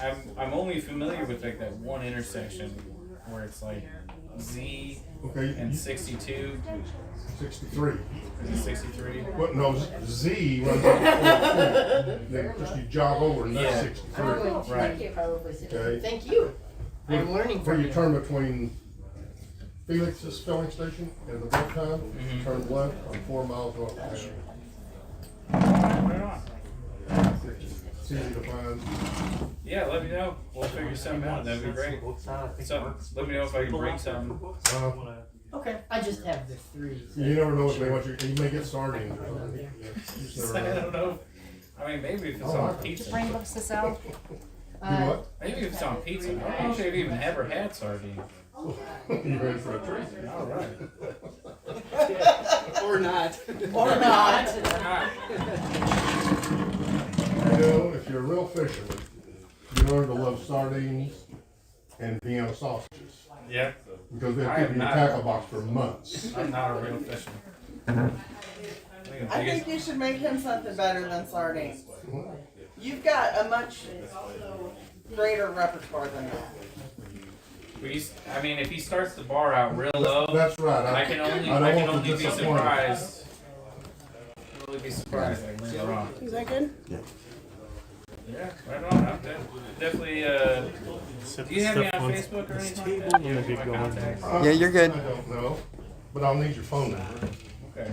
I'm only familiar with like that one intersection where it's like Z and 62. 63. Is it 63? Well, no, Z runs up then just you jog over and that's 63. Right. Okay. Thank you. I'm learning Where from you turn between Felix's filling station and the boat time, turn left on 4 miles north of town. Right on. It's easy to find. Yeah, let me know. We'll figure something out. That'd be great. So, let me know if I can bring something. Okay, I just have the 3. So You never know what you may get sardines or something. I don't know. I mean, maybe if it's on pizza. Brain books this out. Do what? Maybe if it's on pizza. I don't know if I've even ever had sardines. You ready for a treat? All right. or not. Or not. You know, if you're a real fisherman, you learn to love sardines and Vienna sausages. Yeah. Because they'll keep you in your tackle box for months. I'm not a real fisherman. I think you should make him something better than sardines. You've got a much greater repertoire than that. I mean, if he starts the bar out real low, That's right. I can only be surprised. Really be surprised. I can wrong. Is that good? Yeah. Yeah, right on. I'm definitely. Do you have me on Facebook or anything like that? You have my contacts? Yeah, you're good. I don't know, but I'll need your phone number. Okay.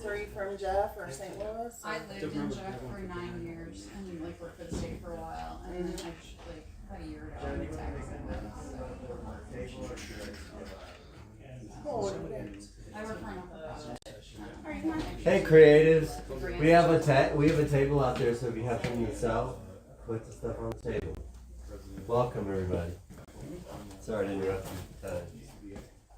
So are you from Jeff or St. Louis? I lived in Jeff for 9 years and like worked for the state for a while, and then I like about a year ago I moved back to St. Louis. Oh, what do you do? I work for an Hey creatives, we have a table out there, so if you have something to sell, put the stuff on the table. Welcome everybody. Sorry to interrupt you.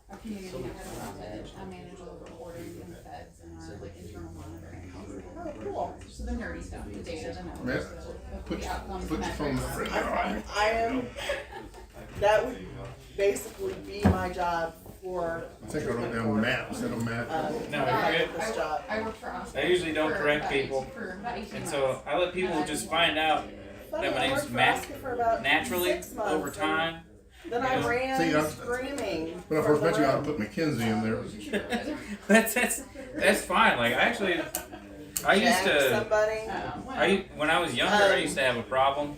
Our community nonprofit. I manage all the reporting and the feds and our like internal monitoring. Oh, cool. So the nerdy stuff, the data, the numbers, Put the outcomes, your phone metrics. number. I am, that would basically be my job for. I think I wrote down Matt instead of Matt. No, you're good. This job. I work for us. I usually don't correct for people, about 18 and so I let people just find out Funny, that my I name's worked for Matt Oscar for about naturally 6 months, over and time. Then I Yeah. ran See, screaming. When I first met you, I put Mackenzie in there. That's fine. Like I used to. Somebody. When I was younger, I used to have a problem,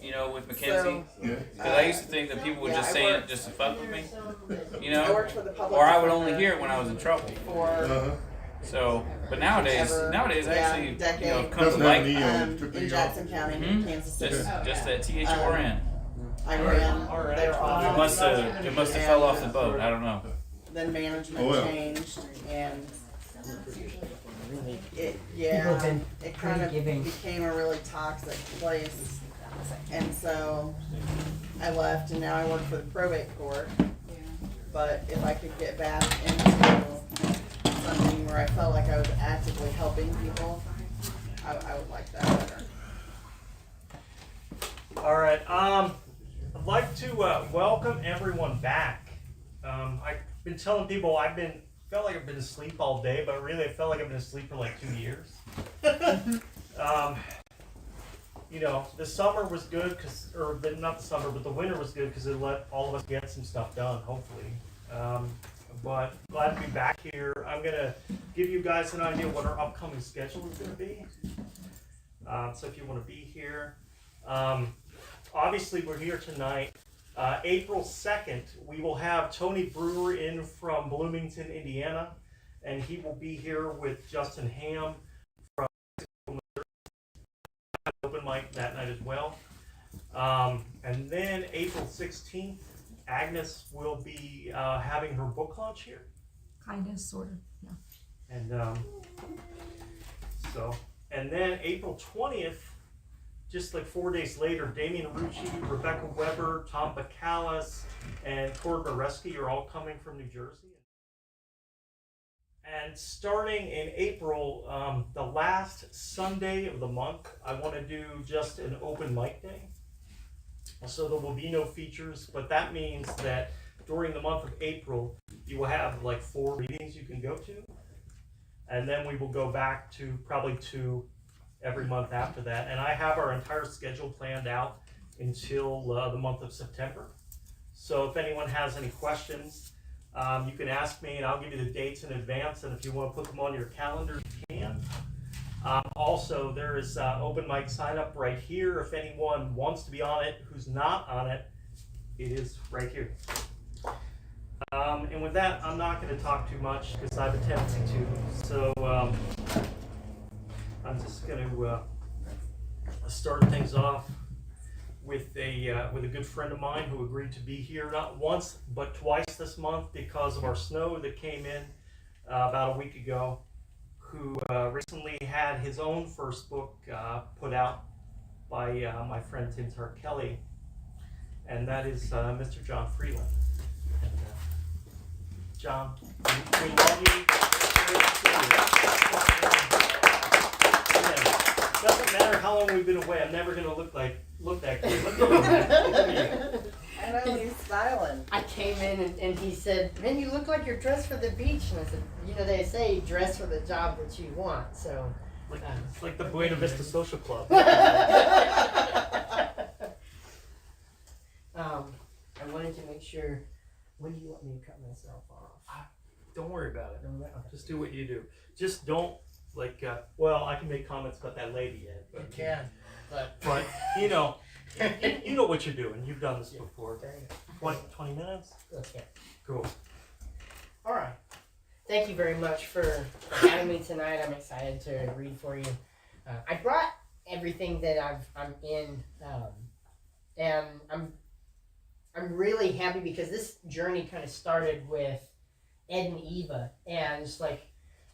with Mackenzie. Yeah. Because I used to think that people were just saying it just to fuck with me, I worked for the public or I would only hear it when I was in trouble. for So, but nowadays, actually, decade. I've come to like in Jackson County, Kansas City. just that THORN. I ran their It office. must have fell off the boat. I don't know. Then management Oh, well. changed, and it People have been kind of pretty giving. became a really toxic place. And so I left, and now I work for the probate court. But if I could get back into something where I felt like I was actively helping people, I would like that better. All right. I'd like to welcome everyone back. I've been telling people felt like I've been asleep all day, but really I felt like I've been asleep for like 2 years. The summer was good not the summer, but the winter was good because it let all of us get some stuff done, hopefully. But glad to be back here. I'm gonna give you guys an idea what our upcoming schedule is gonna be. So if you want to be here, obviously we're here tonight. April 2nd, we will have Tony Brewer in from Bloomington, Indiana, and he will be here with Justin Ham from open mic that night as well. And then April 16th, Agnes will be having her book launch here. Kind of, sort of, yeah. And and then April 20th, just like 4 days later, Damian Rucci, Rebecca Weber, Tom Bacalus, and Cord Bareski are all coming from New Jersey. And starting in April, the last Sunday of the month, I want to do just an open mic day. So there will be no features, but that means that during the month of April, you will have like 4 readings you can go to. And then we will go back to probably 2 every month after that. And I have our entire schedule planned out until the month of September. So if anyone has any questions, you can ask me and I'll give you the dates in advance. And if you want to put them on your calendar, you can. Also, there is open mic sign up right here. If anyone wants to be on it, who's not on it, it is right here. And with that, I'm not going to talk too much because I have a tendency to. So I'm just going to start things off with a good friend of mine who agreed to be here not once but twice this month because of our snow that came in about a week ago. Who recently had his own first book put out by my friend Tim Kelly, and that is Mr. John Freeland. And, John, we love you. It doesn't matter how long we've been away. I'm never going to look that good. Look at me. I know he's styling. I came in and he said, "Man, you look like you're dressed for the beach." And I said, "You know, they say dress for the job that you want." So, It's like the Buena Vista Social Club. I wanted to make sure. When do you want me to cut myself off? Don't worry about it. Okay. Just do what you do. Just don't well, I can make comments about that lady yet. But, You can, but you know what you're doing. You've done this before. 20 minutes? Okay. Cool. All right. Thank you very much for having me tonight. I'm excited to read for you. I brought everything that I'm in, and I'm really happy because this journey kind of started with Ed and Eva, and it's like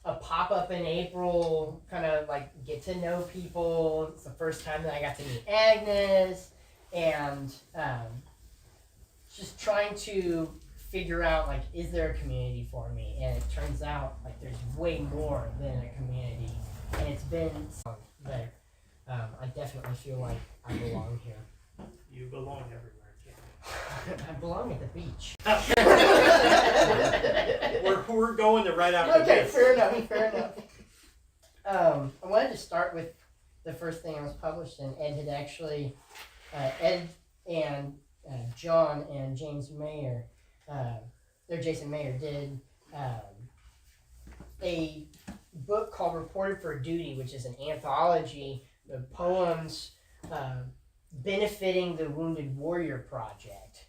a pop-up in April, kind of like get to know people. It's the first time that I got to meet Agnes, and just trying to figure out, like, is there a community for me? And it turns out, like, there's way more than a community, and it's been something that I definitely feel like I belong here. You belong everywhere. I belong at the beach. We're going there right after Okay, this. fair enough. I wanted to start with the first thing I was published in. Ed had actually, Ed and John and James Mayer, Jason Mayer did a book called Reported for Duty, which is an anthology of poems benefiting the Wounded Warrior Project.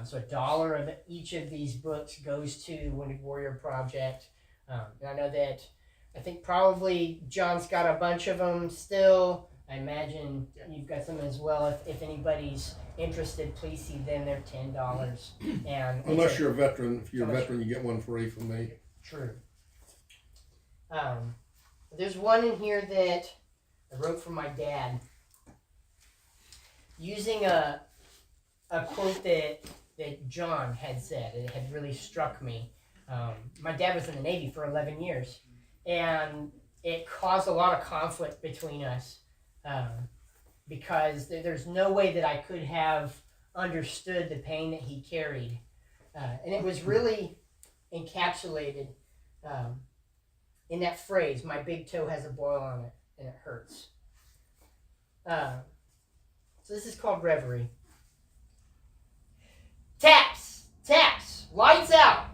So $1 of each of these books goes to the Wounded Warrior Project. And I know that I think probably John's got a bunch of them still. I imagine you've got some as well. If anybody's interested, please see them. They're $10. And Unless you're a veteran. If you're a veteran, you get one free from me. True. There's one in here that I wrote for my dad, using a quote that John had said. It had really struck me. My dad was in the Navy for 11 years, and it caused a lot of conflict between us because there's no way that I could have understood the pain that he carried. And it was really encapsulated in that phrase, "My big toe has a boil on it, and it hurts." So this is called Reverie. Taps, lights out.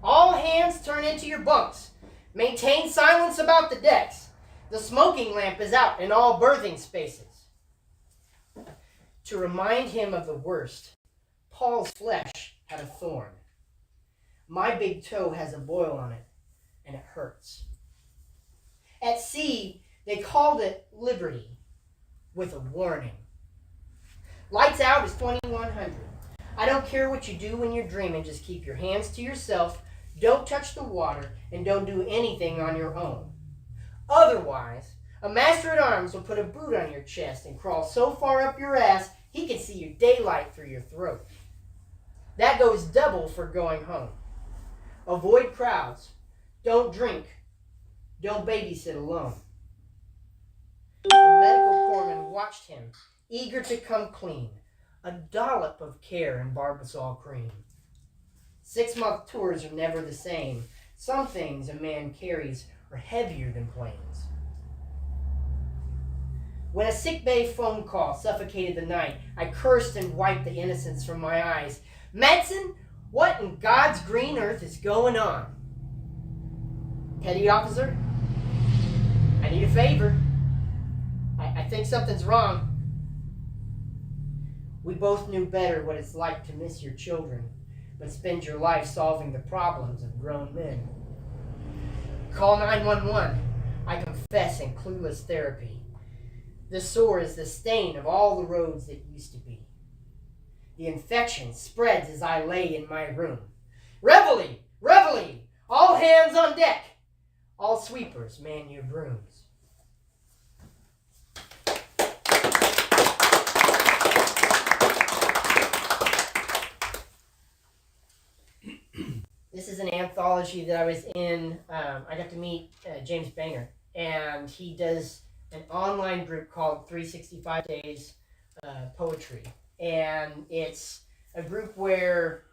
All hands turn into your bunks. Maintain silence about the decks. The smoking lamp is out in all berthing spaces. To remind him of the worst, Paul's flesh had a thorn. My big toe has a boil on it, and it hurts. At sea, they called it liberty, with a warning. Lights out is 2100. I don't care what you do when you're dreaming, just keep your hands to yourself, don't touch the water, and don't do anything on your own. Otherwise, a master-at-arms will put a boot on your chest and crawl so far up your ass he can see your daylight through your throat. That goes double for going home. Avoid crowds. Don't drink. Don't babysit alone. The medical corpsman watched him, eager to come clean. A dollop of care in barbasol cream. 6-month tours are never the same. Some things a man carries are heavier than planes. When a sick bay phone call suffocated the night, I cursed and wiped the innocence from my eyes. Madsen, what in God's green earth is going on? Petty officer, I need a favor. I think something's wrong. We both knew better what it's like to miss your children, but spend your life solving the problems of grown men. Call 911. I confess in clueless therapy. The sore is the stain of all the roads that used to be. The infection spreads as I lay in my room. Reveille! Reveille! All hands on deck! All sweepers man your brooms. This is an anthology that I was in. I got to meet James Brainerd, and he does an online group called 365 Days Poetry. And it's a group where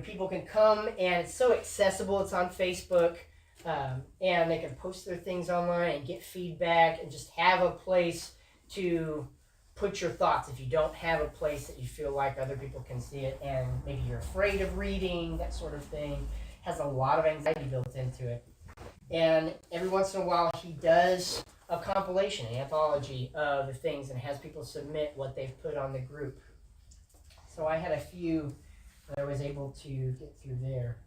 people can come, and it's so accessible. It's on Facebook, and they can post their things online and get feedback and just have a place to put your thoughts if you don't have a place that you feel like other people can see it, and maybe you're afraid of reading, that sort of thing. Has a lot of anxiety built into it. And every once in a while he does a compilation, an anthology of the things, and has people submit what they've put on the group. So I had a few that I was able to get through there.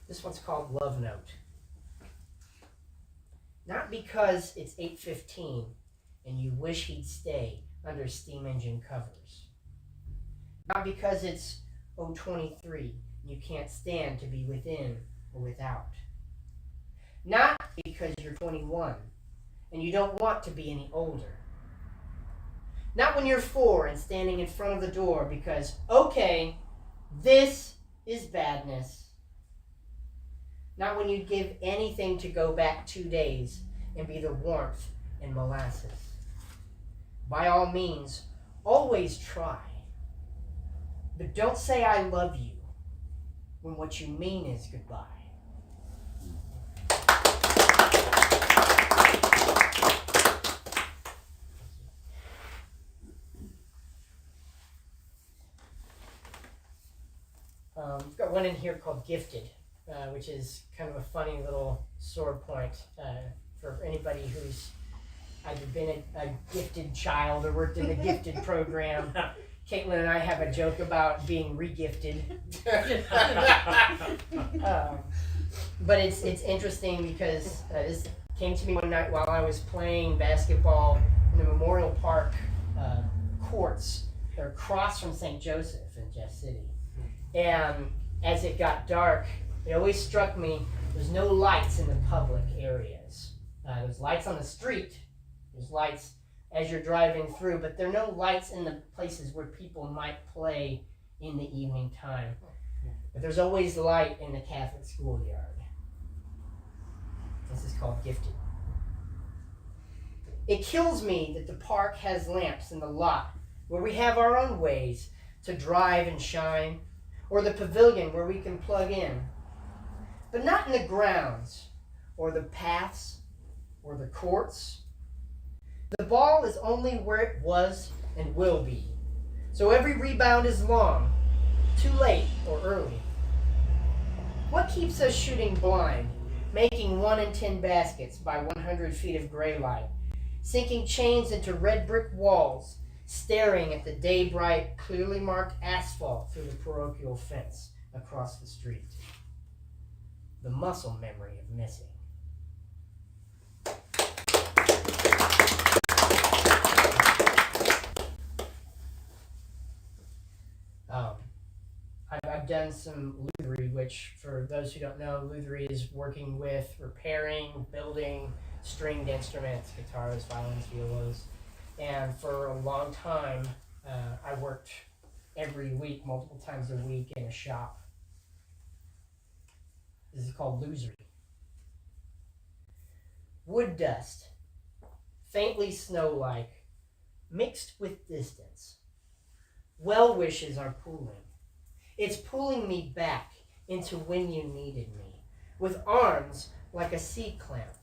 This one's called Love Note. Not because it's 8:15 and you wish he'd stay under steam engine covers. Not because it's 0:23 and you can't stand to be within or without. Not because you're 21 and you don't want to be any older. Not when you're 4 and standing in front of the door because, okay, this is badness. Not when you'd give anything to go back 2 days and be the warmth and molasses. By all means, always try. But don't say I love you when what you mean is goodbye. We've got one in here called Gifted, which is kind of a funny little sore point for anybody who's either been a gifted child or worked in the gifted program. Caitlyn and I have a joke about being re-gifted. But it's interesting because this came to me one night while I was playing basketball in the Memorial Park courts. They're across from St. Joseph in Jeff City. And as it got dark, it always struck me there's no lights in the public areas. There's lights on the street. There's lights as you're driving through, but there are no lights in the places where people might play in the evening time. But there's always light in the Catholic schoolyard. This is called Gifted. It kills me that the park has lamps in the lot where we have our own ways to drive and shine, or the pavilion where we can plug in. But not in the grounds, or the paths, or the courts. The ball is only where it was and will be. So every rebound is long, too late or early. What keeps us shooting blind, making 1 in 10 baskets by 100 feet of gray light, sinking chains into red brick walls, staring at the day-bright, clearly marked asphalt through the parochial fence across the street? The muscle memory of missing. I've done some Losery, which for those who don't know, Losery is working with repairing, building stringed instruments, guitars, violins, violas. And for a long time, I worked every week, multiple times a week in a shop. This is called Losery. Wood dust, faintly snow-like, mixed with distance. Well wishes are pulling. It's pulling me back into when you needed me, with arms like a C-clamp,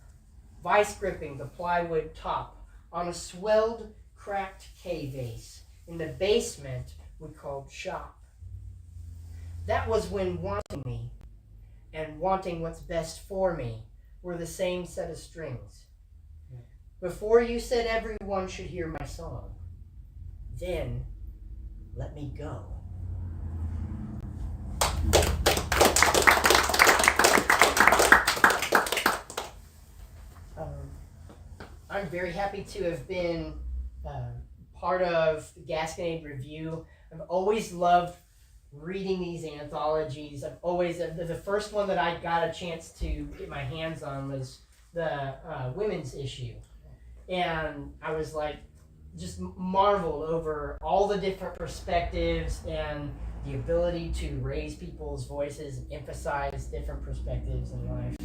vice gripping the plywood top on a swelled, cracked K-vase in the basement we called shop. That was when wanting me and wanting what's best for me were the same set of strings. Before you said everyone should hear my song, then let me go. I'm very happy to have been part of the Gasconade Review. I've always loved reading these anthologies. I've always, the first one that I got a chance to get my hands on was the women's issue. And I was like, just marveled over all the different perspectives and the ability to raise people's voices and emphasize different perspectives in life.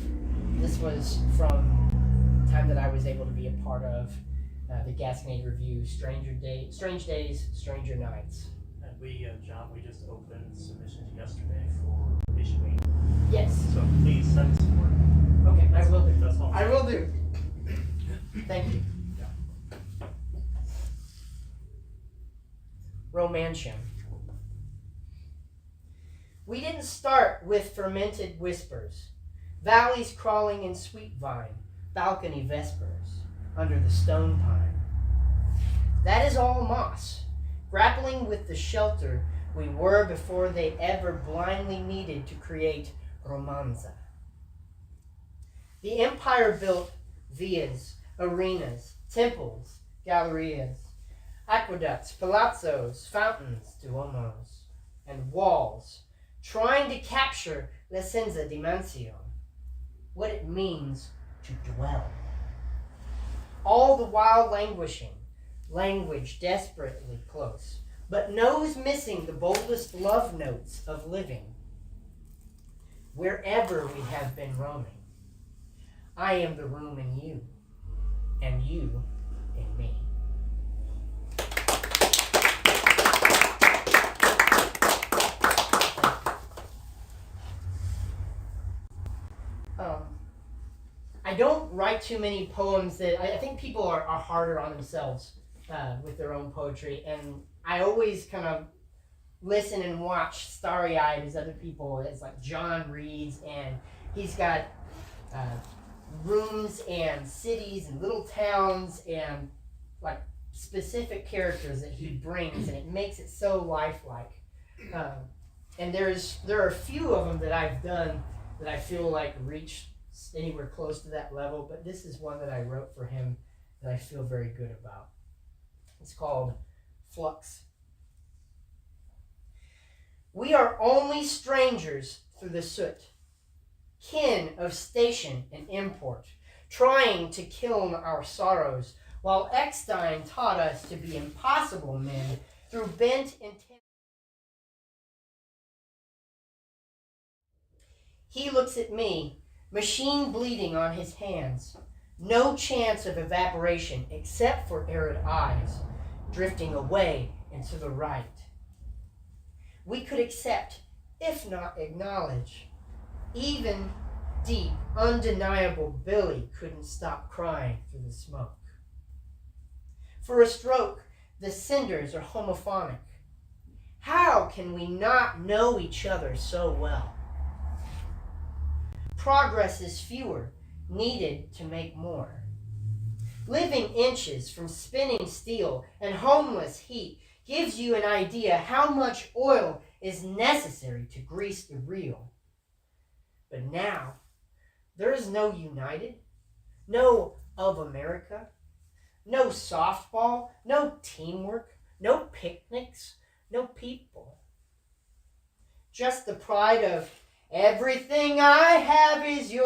This was from the time that I was able to be a part of the Gasconade Review, Strange Days, Stranger Nights. And we, John, we just opened submissions yesterday for issuing. Yes. So please send some more. Okay, I will do. That's all. I will do. Thank you. Romantium. We didn't start with fermented whispers, valleys crawling in sweet vine, balcony vespers, under the stone pine. That is all moss, grappling with the shelter we were before they ever blindly needed to create romanza. The empire built villas, arenas, temples, gallerias, aqueducts, palazzos, fountains, duomos, and walls, trying to capture l'essenza di mansione, what it means to dwell. All the while languishing, language desperately close, but nose missing the boldest love notes of living. Wherever we have been roaming, I am the room in you, and you in me. I don't write too many poems that I think people are harder on themselves with their own poetry, and I always kind of listen and watch starry-eyed as other people, as like John reads, and he's got rooms and cities and little towns and like specific characters that he brings, and it makes it so lifelike. And there are a few of them that I've done that I feel like reach anywhere close to that level, but this is one that I wrote for him that I feel very good about. It's called Flux. We are only strangers through the soot, kin of station and import, trying to kiln our sorrows, while Eckstein taught us to be impossible men through bent intent. He looks at me, machine bleeding on his hands, no chance of evaporation except for arid eyes, drifting away and to the right. We could accept, if not acknowledge. Even deep, undeniable Billy couldn't stop crying through the smoke. For a stroke, the cinders are homophonic. How can we not know each other so well? Progress is fewer, needed to make more. Living inches from spinning steel and homeless heat gives you an idea how much oil is necessary to grease the reel. But now, there is no United, no of America, no softball, no teamwork, no picnics, no people. Just the pride of everything I have is yours.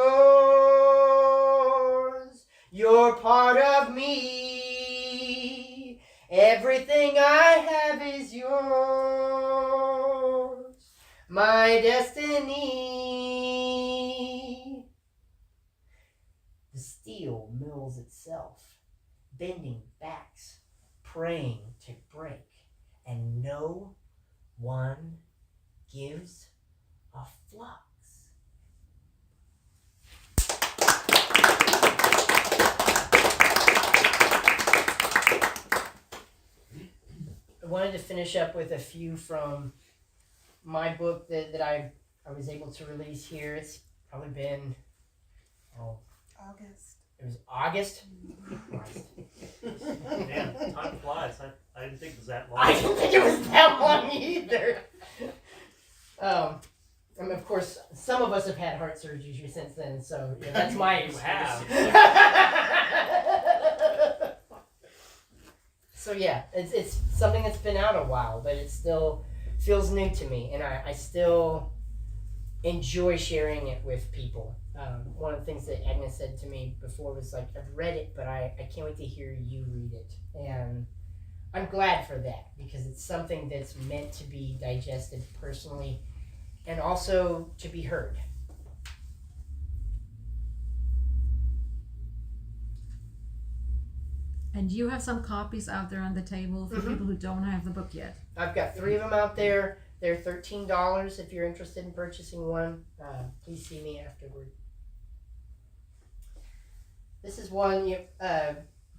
You're part of me. Everything I have is yours. my destiny. The steel mills itself, bending backs, praying to break, and no one gives a flux. I wanted to finish up with a few from my book that I was able to release here. It's probably been, August. it was August. Christ. Man, time flies. I didn't think it was that long. I didn't think it was that long either. I mean, of course, some of us have had heart surgery since then, so yeah, that's my You excuse. have. So yeah, it's something that's been out a while, but it still feels new to me, and I still enjoy sharing it with people. One of the things that Agnes said to me before was like, I've read it, but I can't wait to hear you read it. And I'm glad for that, because it's something that's meant to be digested personally and also to be heard. And you have some copies out there on the table for people who don't have the book yet. I've got 3 of them out there. They're $13 if you're interested in purchasing one. Please see me afterward. This is one,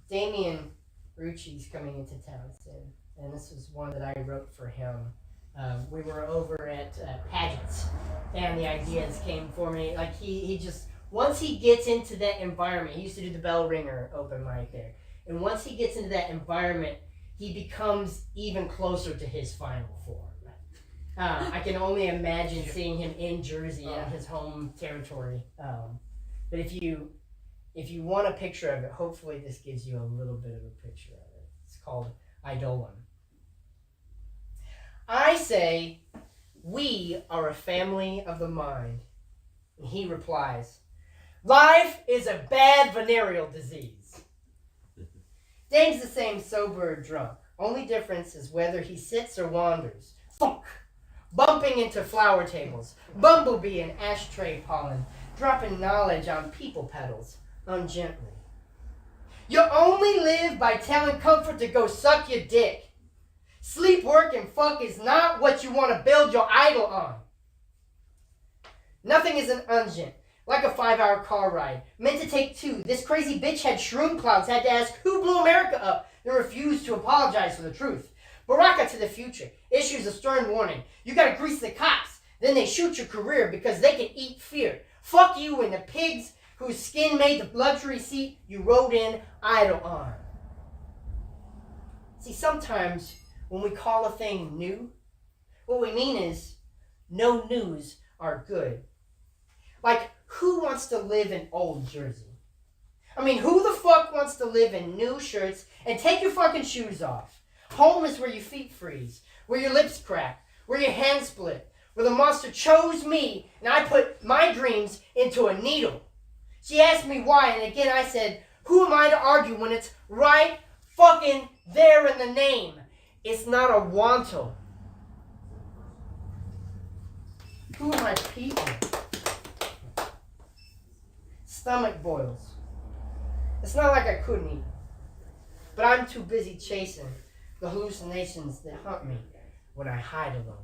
Damien Rucci's coming into town soon. And this is one that I wrote for him. We were over at pageants, and the ideas came for me. Like he just, once he gets into that environment, he used to do the Bell Ringer open mic there. And once he gets into that environment, he becomes even closer to his final form. I can only imagine seeing him in Jersey, in his home territory. But if you want a picture of it, hopefully this gives you a little bit of a picture of it. It's called Eidolon. I say, we are a family of the mind. And he replies, life is a bad venereal disease. Dame's the same sober or drunk. Only difference is whether he sits or wanders. Funk! Bumping into flower tables. Bumblebee and ashtray pollen. Dropping knowledge on people petals. Ungently. You only live by telling comfort to go suck your dick. Sleep, work, and fuck is not what you want to build your idol on. Nothing is an ungent. Like a 5-hour car ride. Meant to take 2. This crazy bitch had shroom clouds, had to ask who blew America up, and refused to apologize for the truth. Baraka to the future. Issues a stern warning. You gotta grease the cops. Then they shoot your career because they can eat fear. Fuck you and the pigs whose skin made the luxury seat you rode in idle on. See, sometimes when we call a thing new, what we mean is no news are good. Like, who wants to live in old Jersey? I mean, who the fuck wants to live in new shirts and take your fucking shoes off? Home is where your feet freeze, where your lips crack, where your hands split, where the monster chose me and I put my dreams into a needle. She asked me why, and again I said, who am I to argue when it's right fucking there in the name? It's not a wanto. Who are my people? Stomach boils. It's not like I couldn't eat, but I'm too busy chasing the hallucinations that haunt me when I hide alone.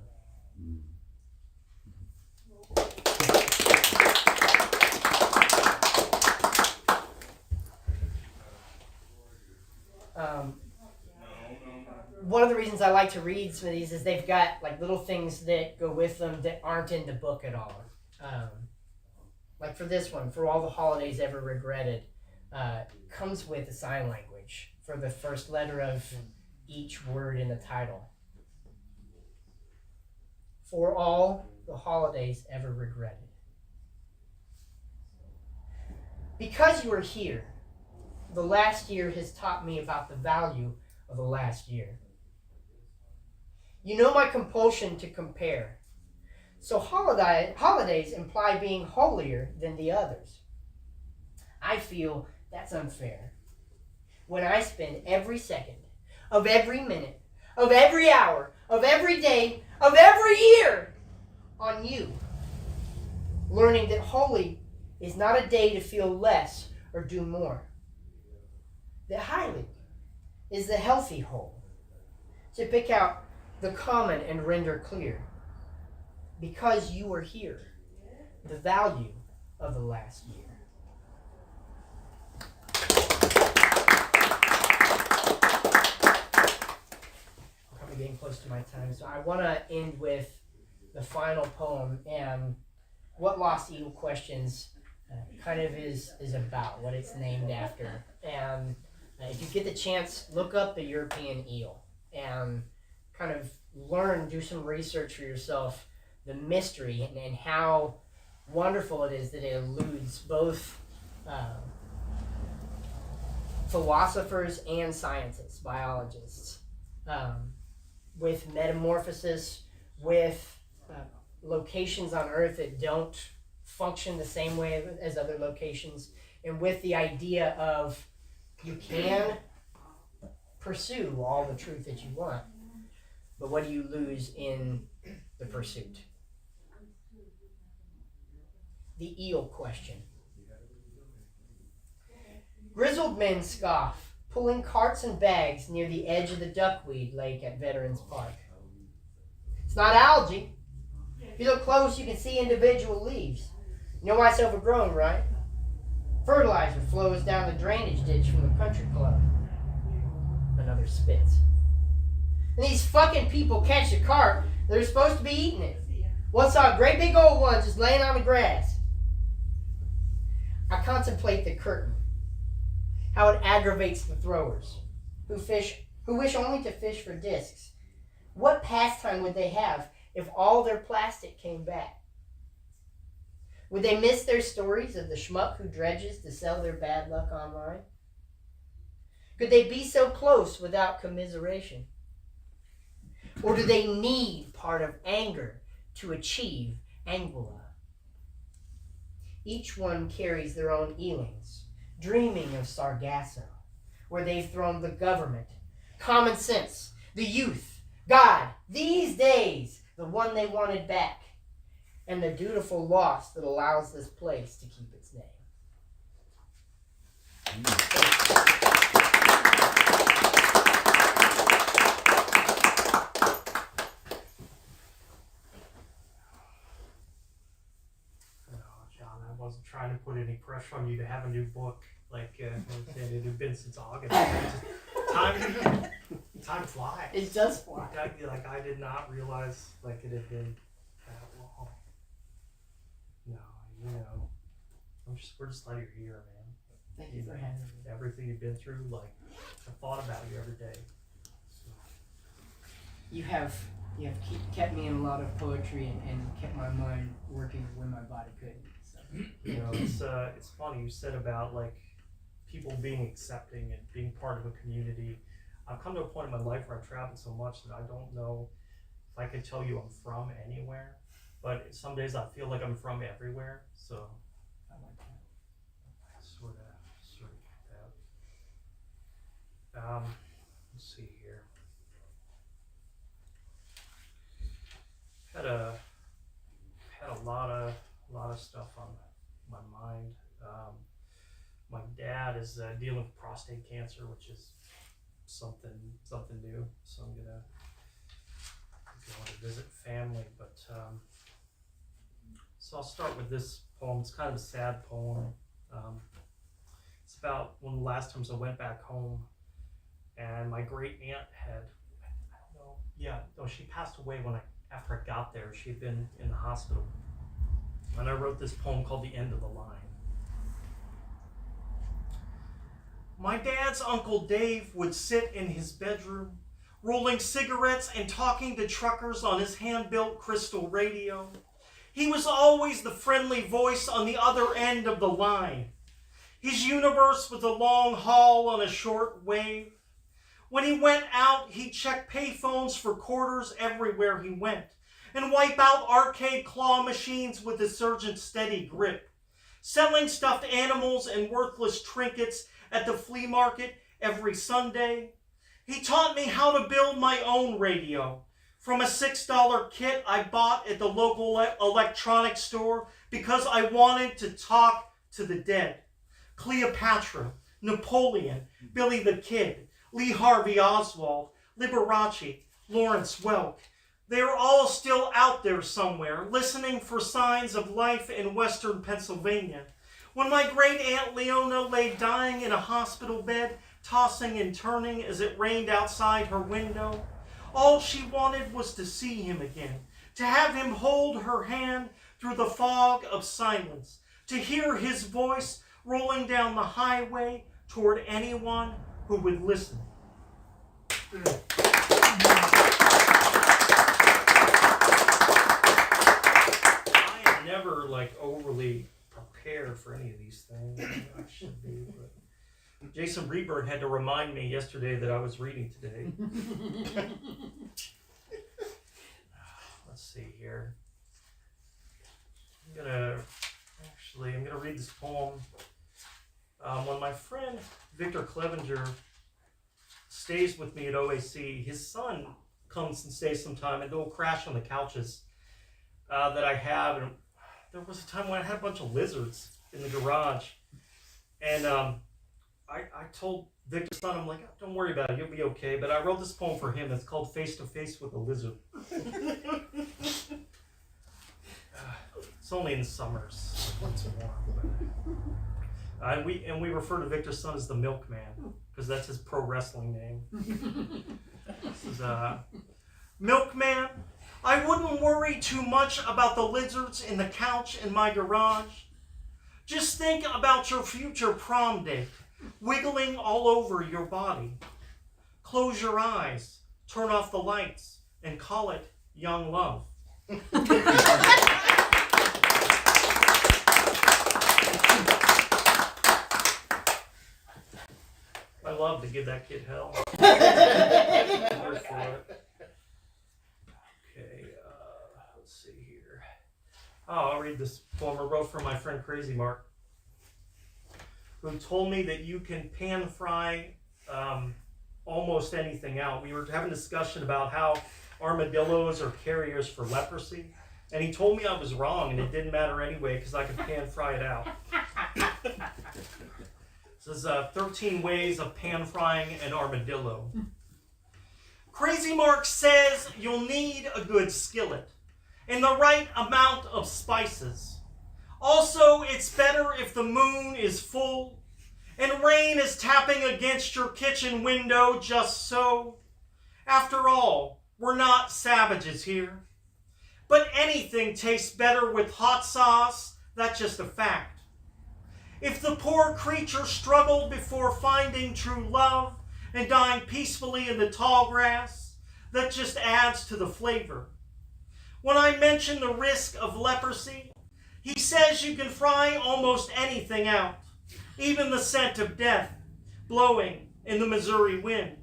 One of the reasons I like to read some of these is they've got like little things that go with them that aren't in the book at all. Like for this one, For All the Holidays Ever Regretted, comes with a sign language for the first letter of each word in the title. For all the holidays ever regretted. Because you are here, the last year has taught me about the value of the last year. You know my compulsion to compare. So holidays imply being holier than the others. I feel that's unfair. When I spend every second of every minute, of every hour, of every day, of every year, on you. Learning that holy is not a day to feel less or do more. That highly is the healthy whole, to pick out the common and render clear. Because you are here, the value of the last year. I'm getting close to my time, so I want to end with the final poem and what Lost Eagle Questions kind of is about, what it's named after. And if you get the chance, look up the European eel and kind of learn, do some research for yourself, the mystery and how wonderful it is that it eludes both philosophers and scientists, biologists, with metamorphosis, with locations on Earth that don't function the same way as other locations, and with the idea of you can pursue all the truth that you want, but what do you lose in the pursuit? The eel question. Grizzled men scoff, pulling carts and bags near the edge of the duckweed lake at Veterans Park. It's not algae. If you look close, you can see individual leaves. You know why it's overgrown, right? Fertilizer flows down the drainage ditch from the country club. Another spits. And these fucking people catch the cart, they're supposed to be eating it. Once saw a great big old one just laying on the grass. I contemplate the curtain, how it aggravates the throwers, who wish only to fish for discs. What pastime would they have if all their plastic came back? Would they miss their stories of the schmuck who dredges to sell their bad luck online? Could they be so close without commiseration? Or do they need part of anger to achieve angula? Each one carries their own eelings, dreaming of Sargasso, where they've thrown the government, common sense, the youth, God, these days, the one they wanted back, and the dutiful loss that allows this place to keep its name. I wasn't trying to put any pressure on you to have a new book. Like it had been since August. Time flies. It does fly. I did not realize it had been that long. No, we're just glad you're here, man. Thank you for having me. Everything you've been through, I thought about you every day. So. You have kept me in a lot of poetry and kept my mind working when my body couldn't. So. It's funny you said about people being accepting and being part of a community. I've come to a point in my life where I've traveled so much that I don't know if I could tell you I'm from anywhere, but some days I feel like I'm from everywhere. So I like that. Sort of that. Let's see here. Had a lot of stuff on my mind. My dad is dealing with prostate cancer, which is something new. So I'm gonna go to visit family. But so I'll start with this poem. It's kind of a sad poem. It's about one of the last times I went back home, and my great aunt she passed away after I got there. She'd been in the hospital. And I wrote this poem called The End of the Line. My dad's Uncle Dave would sit in his bedroom, rolling cigarettes and talking to truckers on his hand-built crystal radio. He was always the friendly voice on the other end of the line. His universe was a long haul on a short wave. When he went out, he'd check payphones for quarters everywhere he went, and wipe out arcade claw machines with his surgeon's steady grip, selling stuffed animals and worthless trinkets at the flea market every Sunday. He taught me how to build my own radio, from a $6 kit I bought at the local electronics store because I wanted to talk to the dead. Cleopatra, Napoleon, Billy the Kid, Lee Harvey Oswald, Liberace, Lawrence Welk. They're all still out there somewhere, listening for signs of life in western Pennsylvania. When my great Aunt Leona lay dying in a hospital bed, tossing and turning as it rained outside her window, all she wanted was to see him again, to have him hold her hand through the fog of silence, to hear his voice rolling down the highway toward anyone who would listen. I am never overly prepared for any of these things. I should be, but Jason Reburn had to remind me yesterday that I was reading today. Let's see here. I'm gonna read this poem. When my friend Victor Clevenger stays with me at OAC, his son comes and stays sometime, and they'll crash on the couches that I have. And there was a time when I had a bunch of lizards in the garage, and I told Victor's son, I'm like, don't worry about it, you'll be okay. But I wrote this poem for him. It's called Face to Face with a Lizard. It's only in the summers when it's warm. And we refer to Victor's son as the Milkman, because that's his pro wrestling name. This is Milkman, I wouldn't worry too much about the lizards in the couch in my garage. Just think about your future prom date, wiggling all over your body. Close your eyes, turn off the lights, and call it young love. I love to give that kid hell. Okay, let's see here. I'll read this poem I wrote for my friend Crazy Mark, who told me that you can pan fry almost anything out. We were having a discussion about how armadillos are carriers for leprosy, and he told me I was wrong, and it didn't matter anyway because I could pan fry it out. This is 13 ways of pan frying an armadillo. Crazy Mark says you'll need a good skillet and the right amount of spices. Also, it's better if the moon is full and rain is tapping against your kitchen window just so. After all, we're not savages here. But anything tastes better with hot sauce, that's just a fact. If the poor creature struggled before finding true love and dying peacefully in the tall grass, that just adds to the flavor. When I mention the risk of leprosy, he says you can fry almost anything out, even the scent of death blowing in the Missouri wind.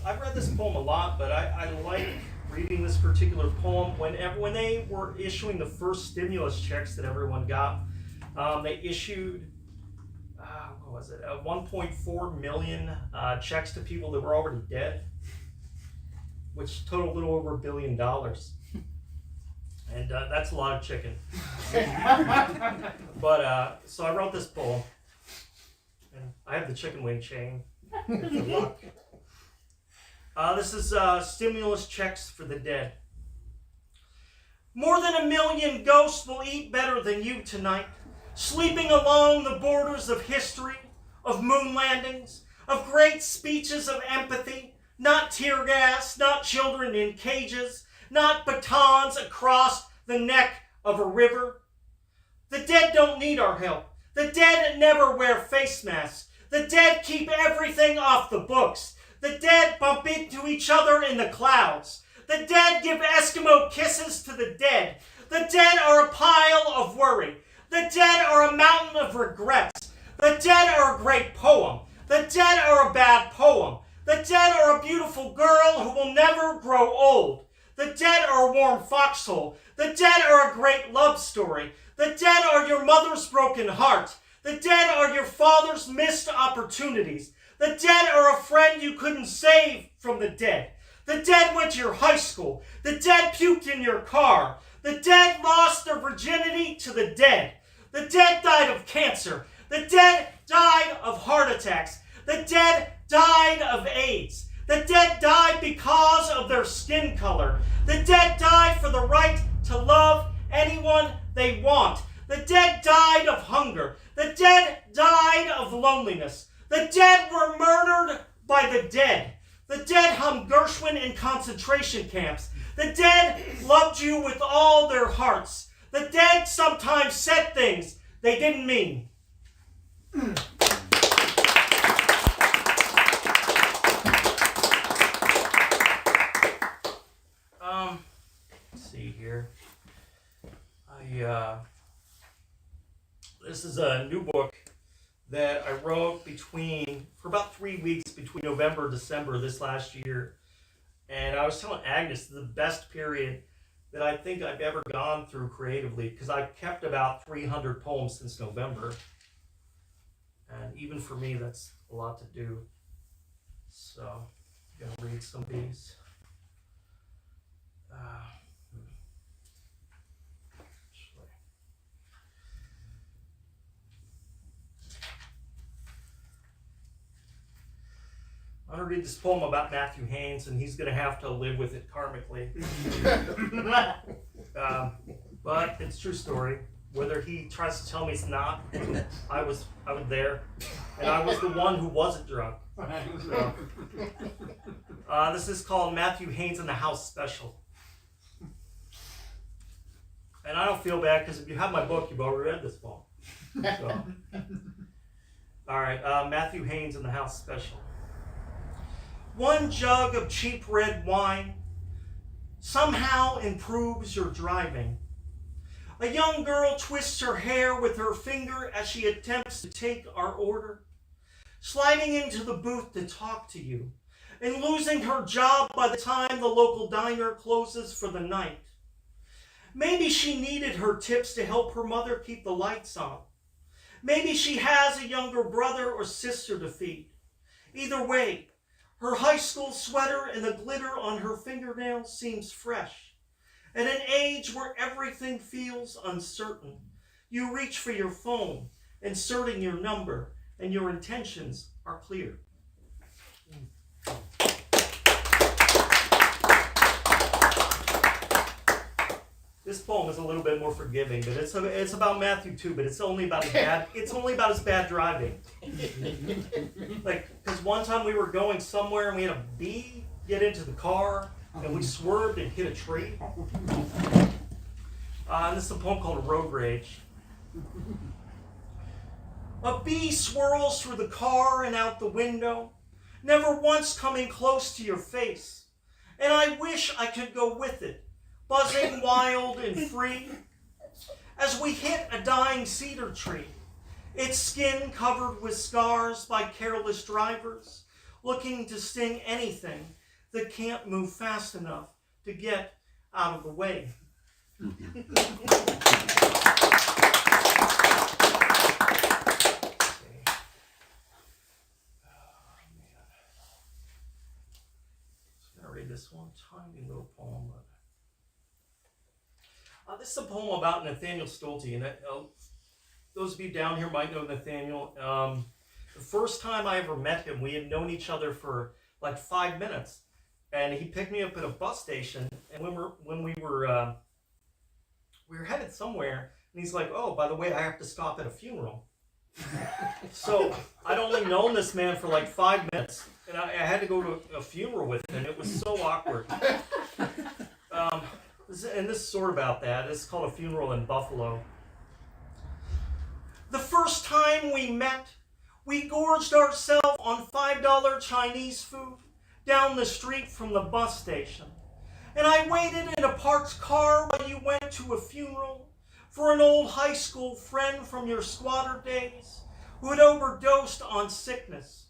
I've read this poem a lot, but I like reading this particular poem. When they were issuing the first stimulus checks that everyone got, they issued, 1.4 million checks to people that were already dead, which totaled a little over $1 billion. And that's a lot of chicken. But, so I wrote this poem. And I have the chicken wing chain. Good luck. This is stimulus checks for the dead. More than 1 million ghosts will eat better than you tonight, sleeping along the borders of history, of moon landings, of great speeches of empathy, not tear gas, not children in cages, not batons across the neck of a river. The dead don't need our help. The dead never wear face masks. The dead keep everything off the books. The dead bump into each other in the clouds. The dead give Eskimo kisses to the dead. The dead are a pile of worry. The dead are a mountain of regrets. The dead are a great poem. The dead are a bad poem. The dead are a beautiful girl who will never grow old. The dead are a warm foxhole. The dead are a great love story. The dead are your mother's broken heart. The dead are your father's missed opportunities. The dead are a friend you couldn't save from the dead. The dead went to your high school. The dead puked in your car. The dead lost their virginity to the dead. The dead died of cancer. The dead died of heart attacks. The dead died of AIDS. The dead died because of their skin color. The dead died for the right to love anyone they want. The dead died of hunger. The dead died of loneliness. The dead were murdered by the dead. The dead hung Gershwin in concentration camps. The dead loved you with all their hearts. The dead sometimes said things they didn't mean. Let's see here. This is a new book that I wrote for about 3 weeks between November and December this last year. And I was telling Agnes, this is the best period that I think I've ever gone through creatively, because I kept about 300 poems since November. And even for me, that's a lot to do. So, I'm going to read some of these. I'm going to read this poem about Matthew Haynes, and he's going to have to live with it karmically. But it's a true story. Whether he tries to tell me it's not, I was there, and I was the one who wasn't drunk. So, this is called Matthew Haynes in the House Special. And I don't feel bad, because if you have my book, you've already read this poem. So. All right, Matthew Haynes in the House Special. One jug of cheap red wine somehow improves your driving. A young girl twists her hair with her finger as she attempts to take our order, sliding into the booth to talk to you, and losing her job by the time the local diner closes for the night. Maybe she needed her tips to help her mother keep the lights on. Maybe she has a younger brother or sister to feed. Either way, her high school sweater and the glitter on her fingernails seems fresh. At an age where everything feels uncertain, you reach for your phone, inserting your number, and your intentions are clear. This poem is a little bit more forgiving, but it's about Matthew too. But it's only about his bad driving. Like, because one time we were going somewhere and we had a bee get into the car, and we swerved and hit a tree. And this is a poem called Road Rage. A bee swirls through the car and out the window, never once coming close to your face. And I wish I could go with it, buzzing wild and free. As we hit a dying cedar tree, its skin covered with scars by careless drivers, looking to sting anything that can't move fast enough to get out of the way. This one tiny little poem. This is a poem about Nathaniel Stolte, and those of you down here might know Nathaniel. The first time I ever met him, we had known each other for like 5 minutes, and he picked me up at a bus station. And when we were headed somewhere, and he's like, "Oh, by the way, I have to stop at a funeral." So I'd only known this man for like 5 minutes, and I had to go to a funeral with him. It was so awkward. And this is sort of about that. It's called A Funeral in Buffalo. The first time we met, we gorged ourselves on $5 Chinese food down the street from the bus station. And I waited in a parked car while you went to a funeral for an old high school friend from your squatter days who had overdosed on sickness.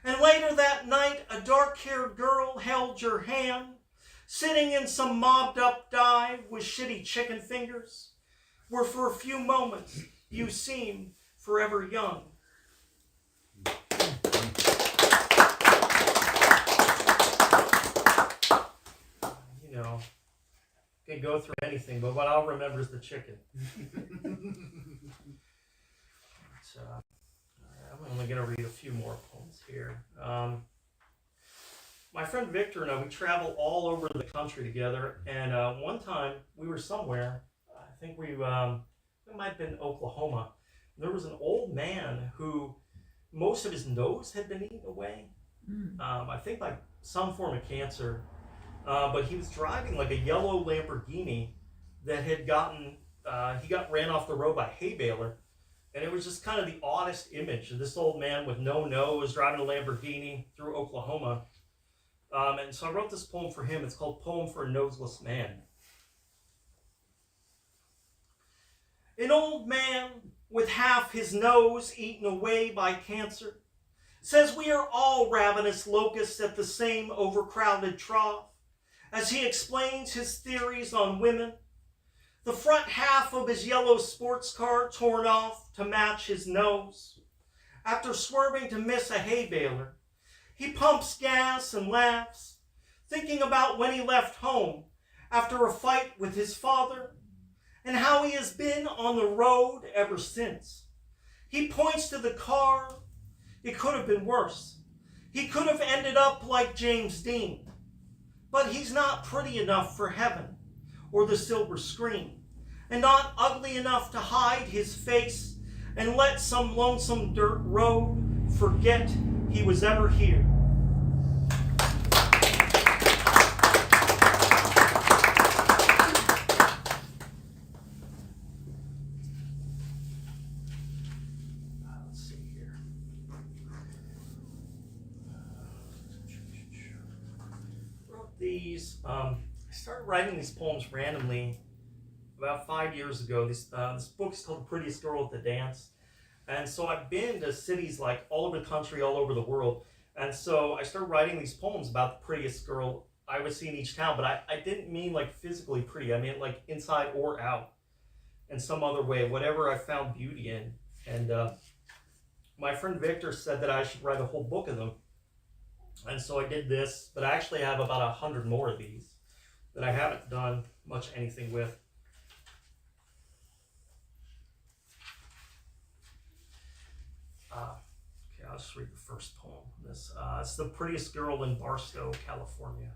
And later that night, a dark-haired girl held your hand, sitting in some mobbed-up dive with shitty chicken fingers, where for a few moments you seemed forever young. You know, can go through anything, but what I'll remember is the chicken. So, I'm only going to read a few more poems here. My friend Victor and I, we travel all over the country together, and one time we were somewhere, I think it might have been Oklahoma. There was an old man who most of his nose had been eaten away. I think by some form of cancer. But he was driving like a yellow Lamborghini that had he got ran off the road by a hay baler. And it was just kind of the oddest image of this old man with no nose driving a Lamborghini through Oklahoma. And so I wrote this poem for him. It's called Poem for a Noseless Man. An old man with half his nose eaten away by cancer says we are all ravenous locusts at the same overcrowded trough. As he explains his theories on women, the front half of his yellow sports car torn off to match his nose. After swerving to miss a hay baler, he pumps gas and laughs, thinking about when he left home after a fight with his father and how he has been on the road ever since. He points to the car. It could have been worse. He could have ended up like James Dean. But he's not pretty enough for heaven or the silver screen, and not ugly enough to hide his face and let some lonesome dirt road forget he was ever here. Let's see here. Wrote these. I started writing these poems randomly about 5 years ago. This book is called Prettiest Girl at the Dance. And so I've been to cities like all over the country, all over the world. And so I started writing these poems about the prettiest girl I would see in each town. But I didn't mean like physically pretty. I mean like inside or out in some other way, whatever I found beauty in. And my friend Victor said that I should write a whole book of them. And so I did this, but I actually have about 100 more of these that I haven't done much anything with. Okay, I'll just read the first poem. It's The Prettiest Girl in Barstow, California.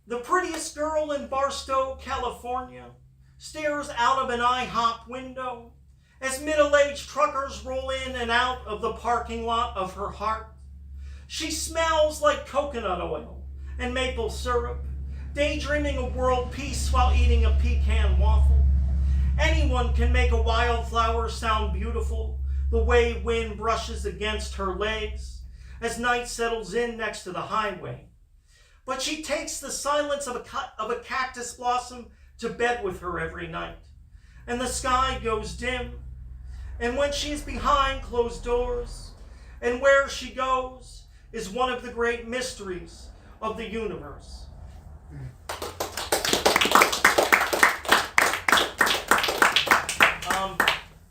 The prettiest girl in Barstow, California, stares out of an IHOP window as middle-aged truckers roll in and out of the parking lot of her heart. She smells like coconut oil and maple syrup, daydreaming of world peace while eating a pecan waffle. Anyone can make a wildflower sound beautiful, the way wind brushes against her legs as night settles in next to the highway. But she takes the silence of a cactus blossom to bed with her every night, and the sky goes dim. And when she's behind closed doors, and where she goes is one of the great mysteries of the universe.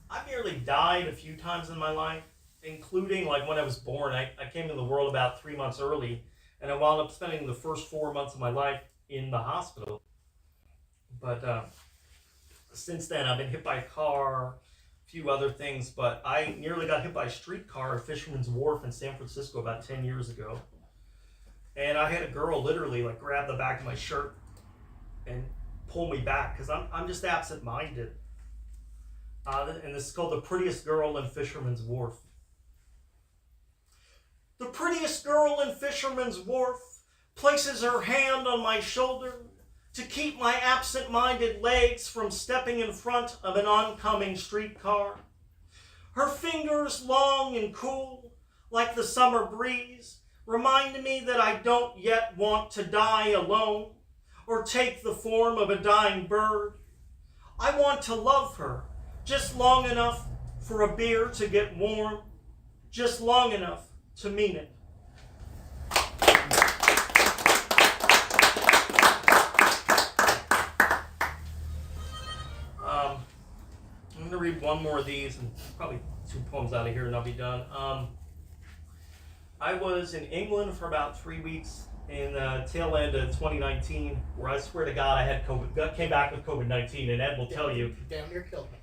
I've nearly died a few times in my life, including like when I was born. I came into the world about 3 months early, and I wound up spending the first 4 months of my life in the hospital. But since then, I've been hit by a car, a few other things, but I nearly got hit by a streetcar at Fisherman's Wharf in San Francisco about 10 years ago. And I had a girl literally like grab the back of my shirt and pull me back because I'm just absent-minded. And this is called The Prettiest Girl in Fisherman's Wharf. The prettiest girl in Fisherman's Wharf places her hand on my shoulder to keep my absent-minded legs from stepping in front of an oncoming streetcar. Her fingers, long and cool, like the summer breeze, remind me that I don't yet want to die alone or take the form of a dying bird. I want to love her just long enough for a beer to get warm, just long enough to mean it. I'm going to read one more of these and probably 2 poems out of here and I'll be done. I was in England for about 3 weeks in the tail end of 2019, where I swear to God I had COVID, came back with COVID-19, and Ed will tell you. Damn near killed me.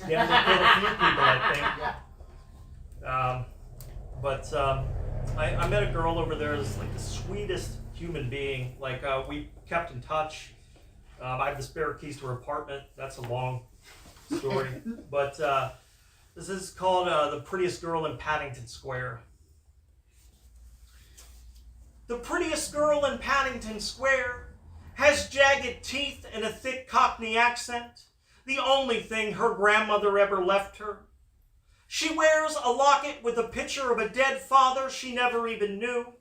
Damn near killed a few people, I think. I met a girl over there that's like the sweetest human being. Like, we kept in touch. I have the spare keys to her apartment. That's a long story. But this is called The Prettiest Girl in Paddington Square. The prettiest girl in Paddington Square has jagged teeth and a thick Cockney accent, the only thing her grandmother ever left her. She wears a locket with a picture of a dead father she never even knew,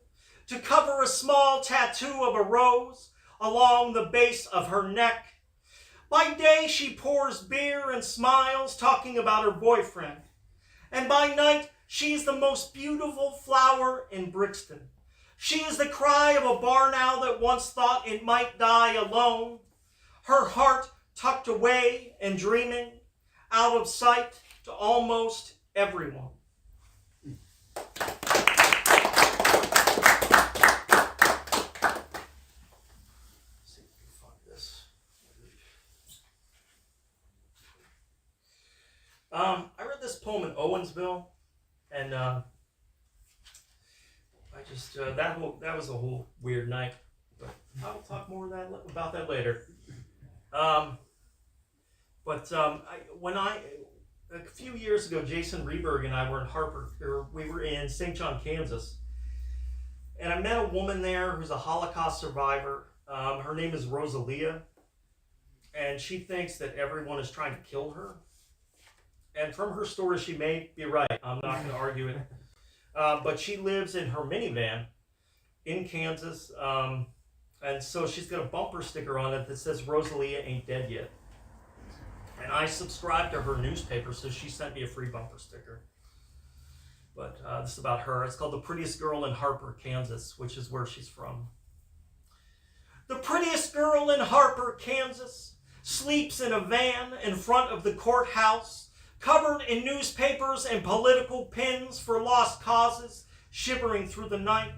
to cover a small tattoo of a rose along the base of her neck. By day she pours beer and smiles, talking about her boyfriend. And by night she's the most beautiful flower in Brixton. She is the cry of a barn owl that once thought it might die alone. Her heart tucked away and dreaming, out of sight to almost everyone. I read this poem in Owensville, and I just that was a whole weird night. But I'll talk more about that later. A few years ago, Jason Reberg and I were in Harper. We were in St. John, Kansas, and I met a woman there who's a Holocaust survivor. Her name is Rosalia, and she thinks that everyone is trying to kill her. And from her story, she may be right. I'm not going to argue it. But she lives in her minivan in Kansas. And so she's got a bumper sticker on it that says, "Rosalia ain't dead yet." And I subscribed to her newspaper, so she sent me a free bumper sticker. But this is about her. It's called The Prettiest Girl in Harper, Kansas, which is where she's from. The prettiest girl in Harper, Kansas, sleeps in a van in front of the courthouse, covered in newspapers and political pins for lost causes, shivering through the night.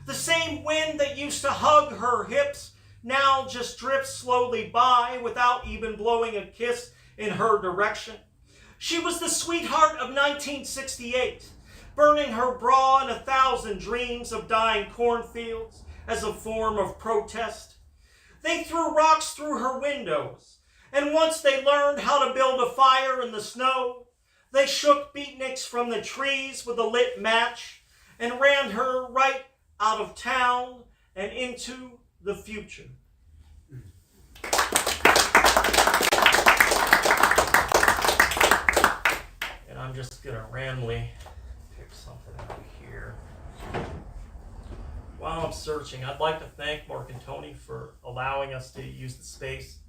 The same wind that used to hug her hips now just drifts slowly by without even blowing a kiss in her direction. She was the sweetheart of 1968, burning her bra in 1,000 dreams of dying cornfields as a form of protest. They threw rocks through her windows, and once they learned how to build a fire in the snow, they shook beatniks from the trees with a lit match and ran her right out of town and into the future. And I'm just going to randomly pick something out of here. While I'm searching, I'd like to thank Mark and Tony for allowing us to use the space.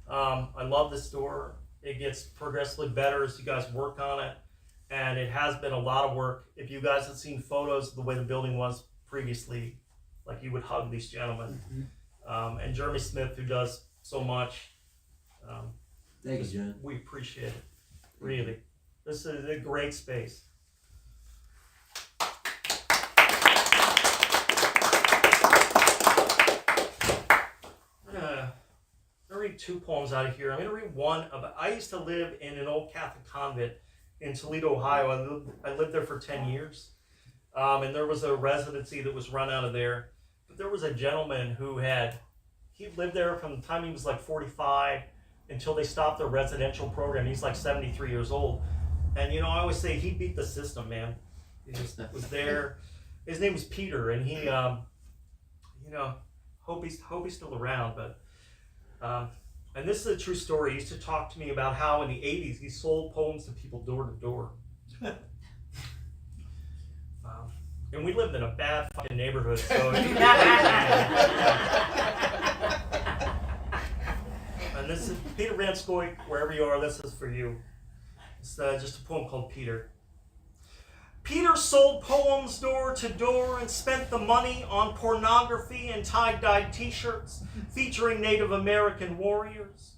I love this store. It gets progressively better as you guys work on it, and it has been a lot of work. If you guys had seen photos of the way the building was previously, like, you would hug these gentlemen. And Jeremy Smith, who does so much. Thank you, John. We appreciate it, really. This is a great space. I'm going to read 2 poems out of here. I'm going to read one about, I used to live in an old Catholic convent in Toledo, Ohio. I lived there for 10 years. And there was a residency that was run out of there. But there was a gentleman he lived there from the time he was like 45 until they stopped their residential program. He's like 73 years old. And, I always say he beat the system, man. He just was there. His name was Peter, and he, hope he's still around, but, and this is a true story. He used to talk to me about how in the 80s he sold poems to people door to door. And we lived in a bad fucking neighborhood, so. And this is Peter Van Scoy, wherever you are, this is for you. It's just a poem called Peter. Peter sold poems door to door and spent the money on pornography and tie-dyed t-shirts featuring Native American warriors.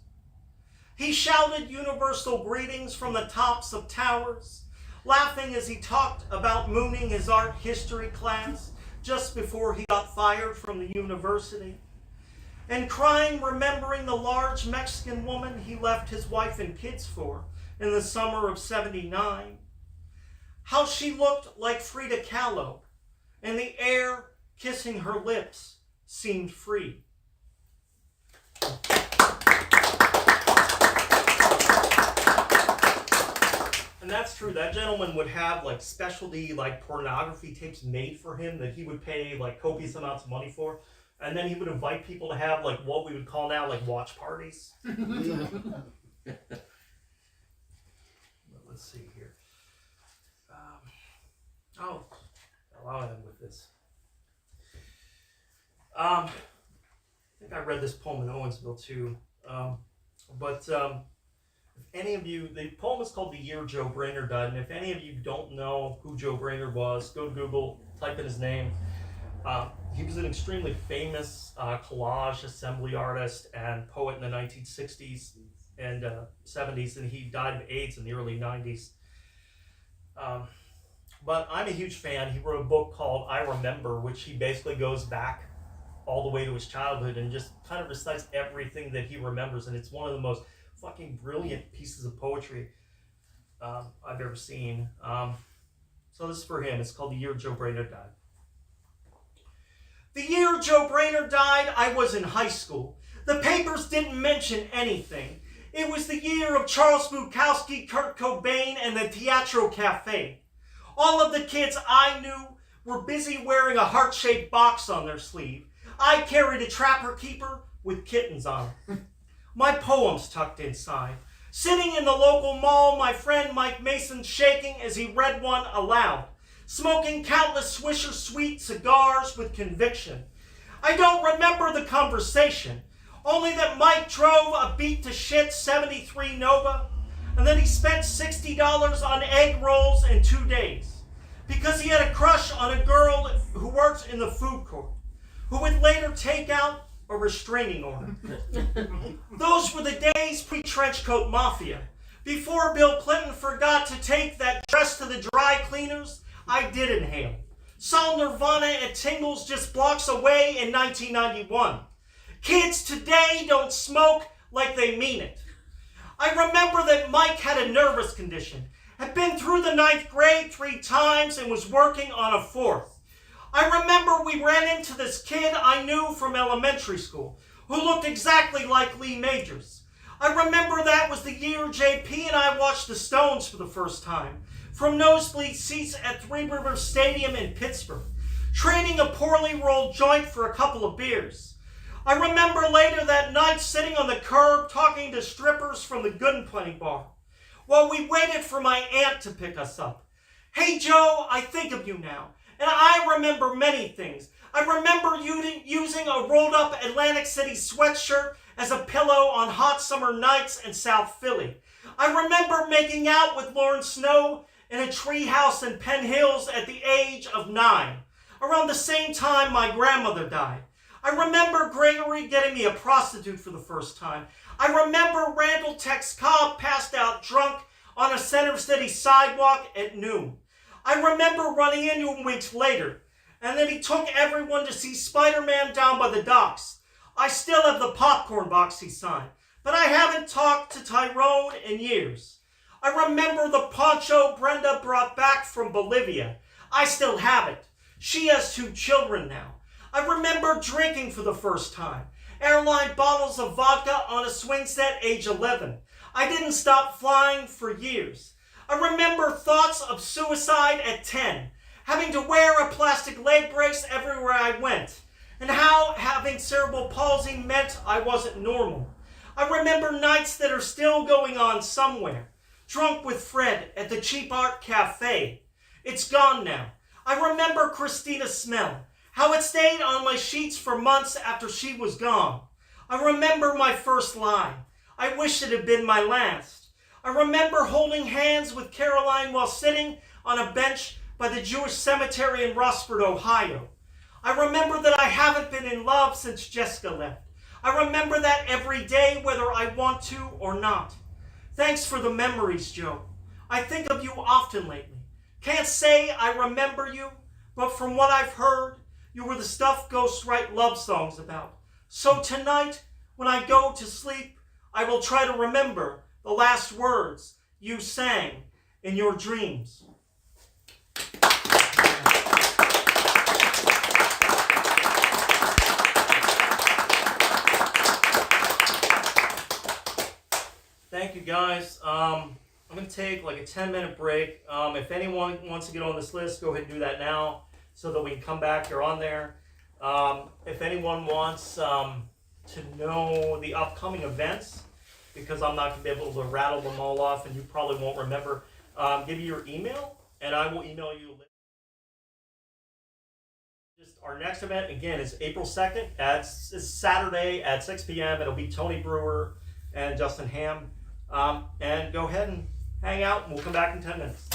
He shouted universal greetings from the tops of towers, laughing as he talked about mooning his art history class just before he got fired from the university, and crying remembering the large Mexican woman he left his wife and kids for in the summer of '79. How she looked like Frida Kahlo, and the air kissing her lips seemed free. And that's true. That gentleman would have like specialty like pornography tapes made for him that he would pay like copious amounts of money for. And then he would invite people to have like what we would call now like watch parties. Let's see here. I'll end with this. I think I read this poem in Owensville too. If any of you, the poem is called The Year Joe Brainerd Died, and if any of you don't know who Joe Brainerd was, go to Google, type in his name. He was an extremely famous collage assembly artist and poet in the 1960s and 70s, and he died of AIDS in the early 90s. But I'm a huge fan. He wrote a book called I Remember, which he basically goes back all the way to his childhood and just kind of recites everything that he remembers, and it's one of the most fucking brilliant pieces of poetry I've ever seen. So this is for him. It's called The Year Joe Brainerd Died. The year Joe Brainerd died, I was in high school. The papers didn't mention anything. It was the year of Charles Bukowski, Kurt Cobain, and the Teatro Cafe. All of the kids I knew were busy wearing a heart-shaped box on their sleeve. I carried a Trapper Keeper with kittens on it. My poems tucked inside. Sitting in the local mall, my friend Mike Mason shaking as he read one aloud. Smoking countless Swisher Sweet cigars with conviction. I don't remember the conversation, only that Mike drove a beat to shit 73 Nova, and then he spent $60 on egg rolls in 2 days, because he had a crush on a girl who worked in the food court, who would later take out a restraining order. Those were the days pre-trenchcoat mafia. Before Bill Clinton forgot to take that dress to the dry cleaners, I did inhale. Saw Nirvana at Tingles just blocks away in 1991. Kids today don't smoke like they mean it. I remember that Mike had a nervous condition, had been through the 9th grade 3 times and was working on a 4th. I remember we ran into this kid I knew from elementary school who looked exactly like Lee Majors. I remember that was the year JP and I watched the Stones for the first time from nosebleed seats at Three Rivers Stadium in Pittsburgh, trading a poorly rolled joint for a couple of beers. I remember later that night sitting on the curb talking to strippers from the Good and Plenty bar while we waited for my aunt to pick us up. Hey Joe, I think of you now. And I remember many things. I remember using a rolled-up Atlantic City sweatshirt as a pillow on hot summer nights in South Philly. I remember making out with Lauren Snow in a treehouse in Penn Hills at the age of 9, around the same time my grandmother died. I remember Gregory getting me a prostitute for the first time. I remember Randall Tex Cobb passed out drunk on a Center City sidewalk at noon. I remember running into him weeks later, and then he took everyone to see Spider-Man down by the docks. I still have the popcorn box he signed, but I haven't talked to Tyrone in years. I remember the poncho Brenda brought back from Bolivia. I still have it. She has 2 children now. I remember drinking for the first time. Airline bottles of vodka on a swing set age 11. I didn't stop flying for years. I remember thoughts of suicide at 10, having to wear a plastic leg brace everywhere I went, and how having cerebral palsy meant I wasn't normal. I remember nights that are still going on somewhere, drunk with Fred at the Cheap Art Cafe. It's gone now. I remember Christina's smell, how it stayed on my sheets for months after she was gone. I remember my first lie. I wish it had been my last. I remember holding hands with Caroline while sitting on a bench by the Jewish cemetery in Rossford, Ohio. I remember that I haven't been in love since Jessica left. I remember that every day, whether I want to or not. Thanks for the memories, Joe. I think of you often lately. Can't say I remember you, but from what I've heard, you were the stuff ghosts write love songs about. So tonight, when I go to sleep, I will try to remember the last words you sang in your dreams. Thank you, guys. I'm going to take like a 10-minute break. If anyone wants to get on this list, go ahead and do that now so that we can come back. You're on there. If anyone wants to know the upcoming events, because I'm not going to be able to rattle them all off and you probably won't remember, give me your email and I will email you. Just our next event, again, is April 2nd. It's Saturday at 6 p.m. It'll be Tony Brewer and Justin Ham. And go ahead and hang out, and we'll come back in 10 minutes.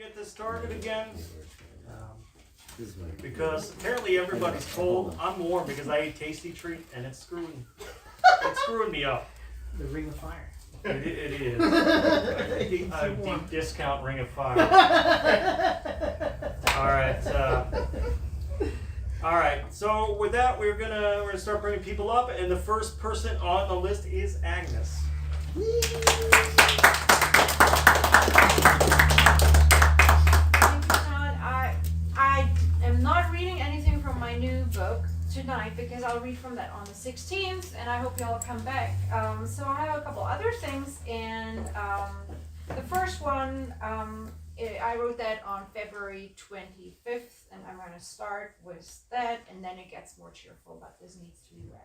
get this started again. This is my Because apparently everybody's cold. I'm warm because I ate Tasty Treat and it's screwing me up. The Ring of Fire. It is. A deep discount Ring of Fire. All right. So with that, we're gonna start bringing people up, and the first person on the list is Agnes. Thank you, Todd. I am not reading anything from my new book tonight because I'll read from that on the 16th, and I hope you all come back. So I have a couple other things, and the first one, I wrote that on February 25th, and I'm going to start with that, and then it gets more cheerful, but this needs to be read.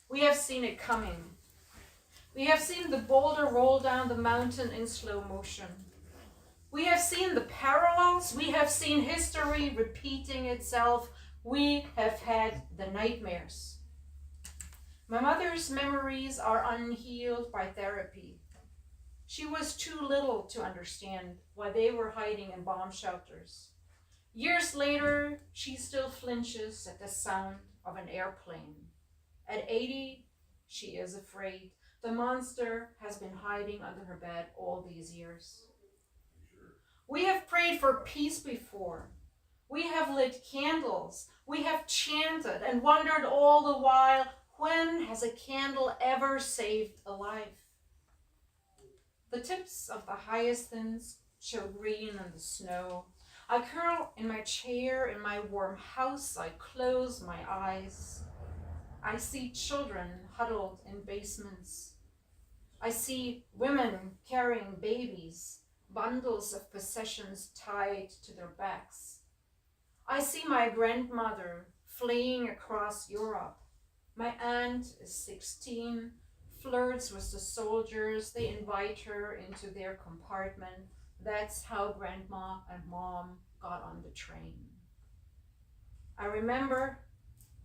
We have seen it coming. We have seen the boulder roll down the mountain in slow motion. We have seen the parallels. We have seen history repeating itself. We have had the nightmares. My mother's memories are unhealed by therapy. She was too little to understand why they were hiding in bomb shelters. Years later, she still flinches at the sound of an airplane. At 80, she is afraid. The monster has been hiding under her bed all these years. We have prayed for peace before. We have lit candles. We have chanted and wondered all the while, when has a candle ever saved a life? The tips of the hyacinths show green in the snow. I curl in my chair in my warm house. I close my eyes. I see children huddled in basements. I see women carrying babies, bundles of possessions tied to their backs. I see my grandmother fleeing across Europe. My aunt is 16, flirts with the soldiers. They invite her into their compartment. That's how Grandma and Mom got on the train. I remember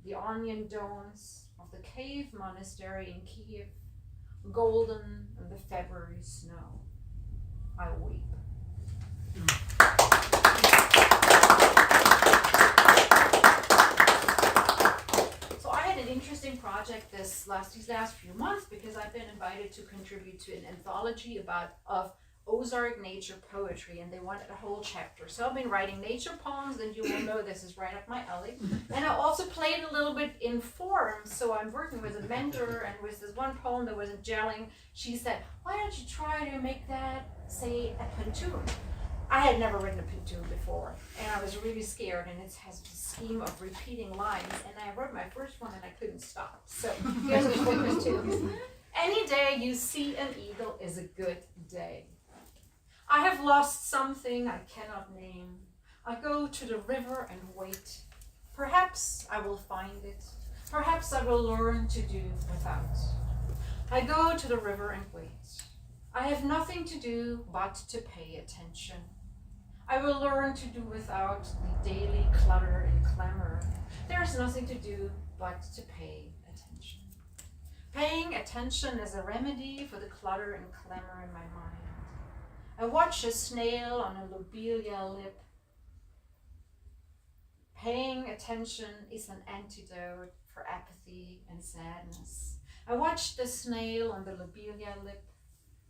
the onion domes of the cave monastery in Kiev, golden in the February snow. I weep. So I had an interesting project these last few months because I've been invited to contribute to an anthology of Ozark nature poetry, and they wanted a whole chapter. So I've been writing nature poems, and you will know this is right up my alley. And I also played a little bit in form, so I'm working with a mentor, and with this one poem that wasn't gelling, she said, why don't you try to make that, say, a pantoum? I had never written a pantoum before, and I was really scared, and it has a scheme of repeating lines, and I wrote my first one, and I couldn't stop. So here's a short pantoum. Any day you see an eagle is a good day. I have lost something I cannot name. I go to the river and wait. Perhaps I will find it. Perhaps I will learn to do without. I go to the river and wait. I have nothing to do but to pay attention. I will learn to do without the daily clutter and clamor. There is nothing to do but to pay attention. Paying attention is a remedy for the clutter and clamor in my mind. I watch a snail on a lobelia lip. Paying attention is an antidote for apathy and sadness. I watch the snail on the lobelia lip,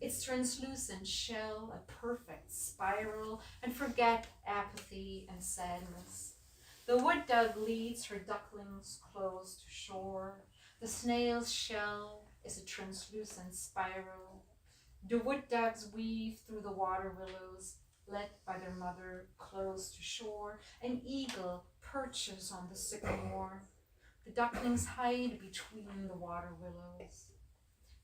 its translucent shell a perfect spiral, and forget apathy and sadness. The wood duck leads her ducklings close to shore. The snail's shell is a translucent spiral. The wood ducks weave through the water willows, led by their mother close to shore. An eagle perches on the sycamore. The ducklings hide between the water willows.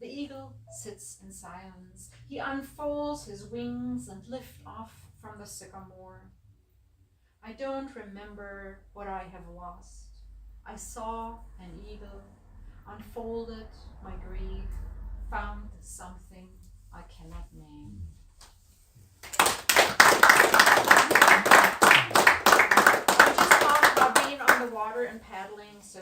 The eagle sits in silence. He unfolds his wings and lifts off from the sycamore. I don't remember what I have lost. I saw an eagle, unfolded my grief, found something I cannot name. I just talked about being on the water and paddling, so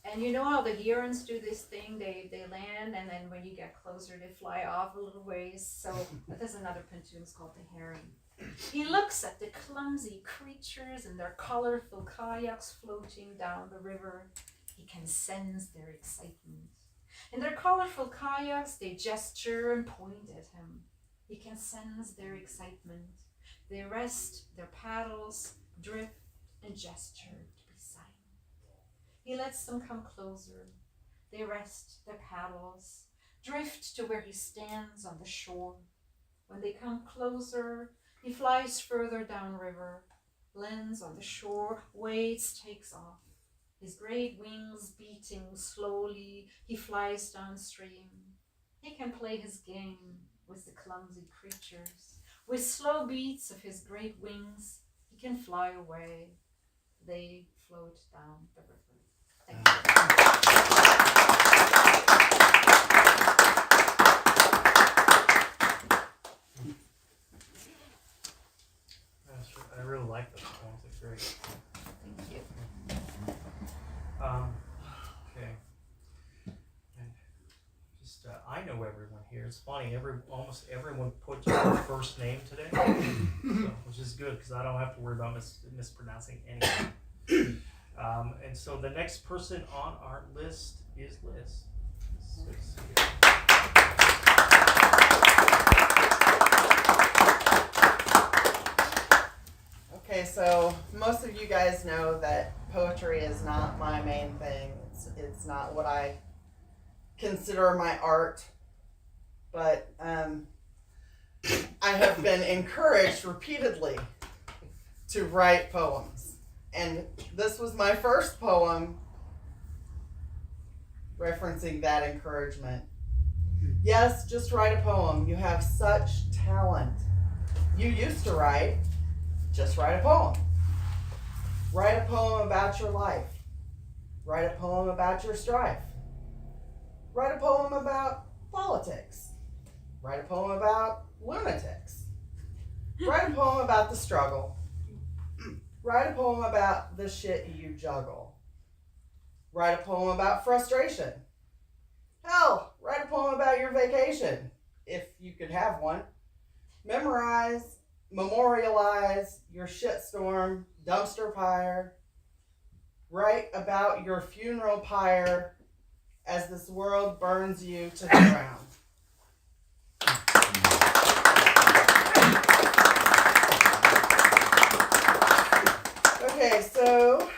and you know how the herons do this thing, they land, and then when you get closer they fly off a little ways. So there's another pantoum called the heron. He looks at the clumsy creatures in their colorful kayaks floating down the river. He can sense their excitement. In their colorful kayaks, they gesture and point at him. He can sense their excitement. They rest their paddles, drift, and gesture to be silent. He lets them come closer. They rest their paddles, drift to where he stands on the shore. When they come closer, he flies further downriver, lands on the shore, waits, takes off. His great wings beating slowly, he flies downstream. He can play his game with the clumsy creatures. With slow beats of his great wings, he can fly away. They float down the river. Thank I really like those poems. They're great. you. Okay. And just I know everyone here. It's funny. Almost everyone put just their first name today, so, which is good because I don't have to worry about mispronouncing anything. And so the next person on our list is Liz. Okay, so most of you guys know that poetry is not my main thing. It's not what I consider my art, but I have been encouraged repeatedly to write poems. And this was my first poem referencing that encouragement. Yes, just write a poem. You have such talent. You used to write. Just write a poem. Write a poem about your life. Write a poem about your strife. Write a poem about politics. Write a poem about lunatics. Write a poem about the struggle. Write a poem about the shit you juggle. Write a poem about frustration. Hell, write a poem about your vacation, if you could have one. Memorialize your shitstorm, dumpster pyre. Write about your funeral pyre as this world burns you to the ground. Okay, so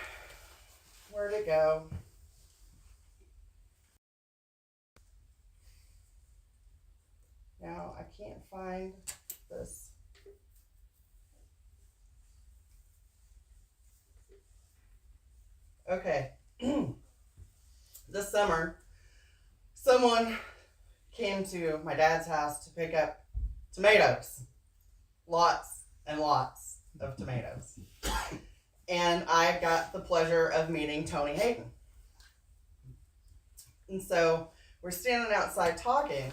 where'd it go? Now I can't find this. Okay. This summer, someone came to my dad's house to pick up tomatoes. Lots and lots of tomatoes. And I got the pleasure of meeting Tony Hayden. And so we're standing outside talking,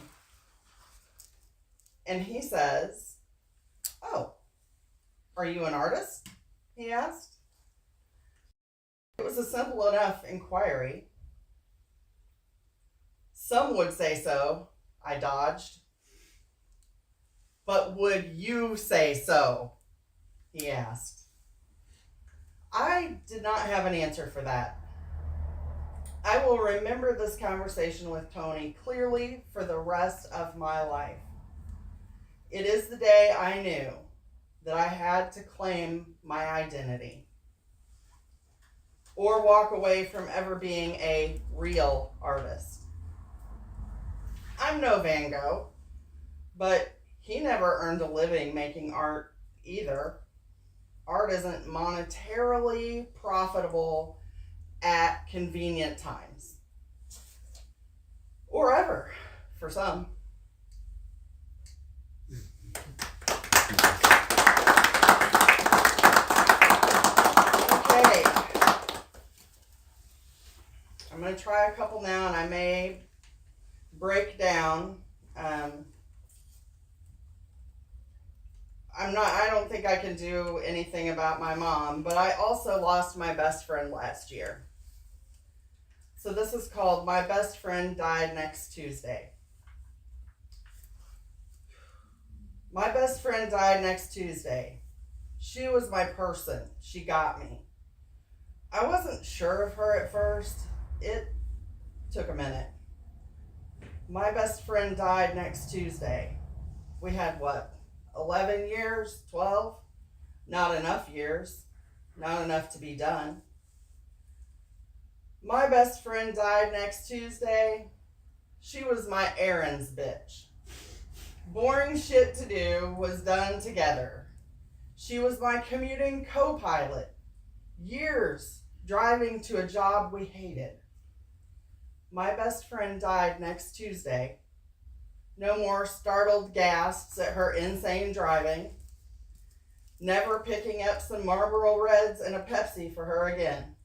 and he says, "Oh, are you an artist?" he asked. It was a simple enough inquiry. Some would say so, I dodged. But would you say so? He asked. I did not have an answer for that. I will remember this conversation with Tony clearly for the rest of my life. It is the day I knew that I had to claim my identity, or walk away from ever being a real artist. I'm no Van Gogh, but he never earned a living making art either. Art isn't monetarily profitable at convenient times. Or ever, for some. Okay. I'm going to try a couple now, and I may break down. I don't think I can do anything about my mom, but I also lost my best friend last year. So this is called My Best Friend Died Next Tuesday. My best friend died next Tuesday. She was my person. She got me. I wasn't sure of her at first. It took a minute. My best friend died next Tuesday. We had 11 years? 12? Not enough years. Not enough to be done. My best friend died next Tuesday. She was my errands bitch. Boring shit to do was done together. She was my commuting co-pilot. Years driving to a job we hated. My best friend died next Tuesday. No more startled gasps at her insane driving. Never picking up some Marlboro Reds and a Pepsi for her again.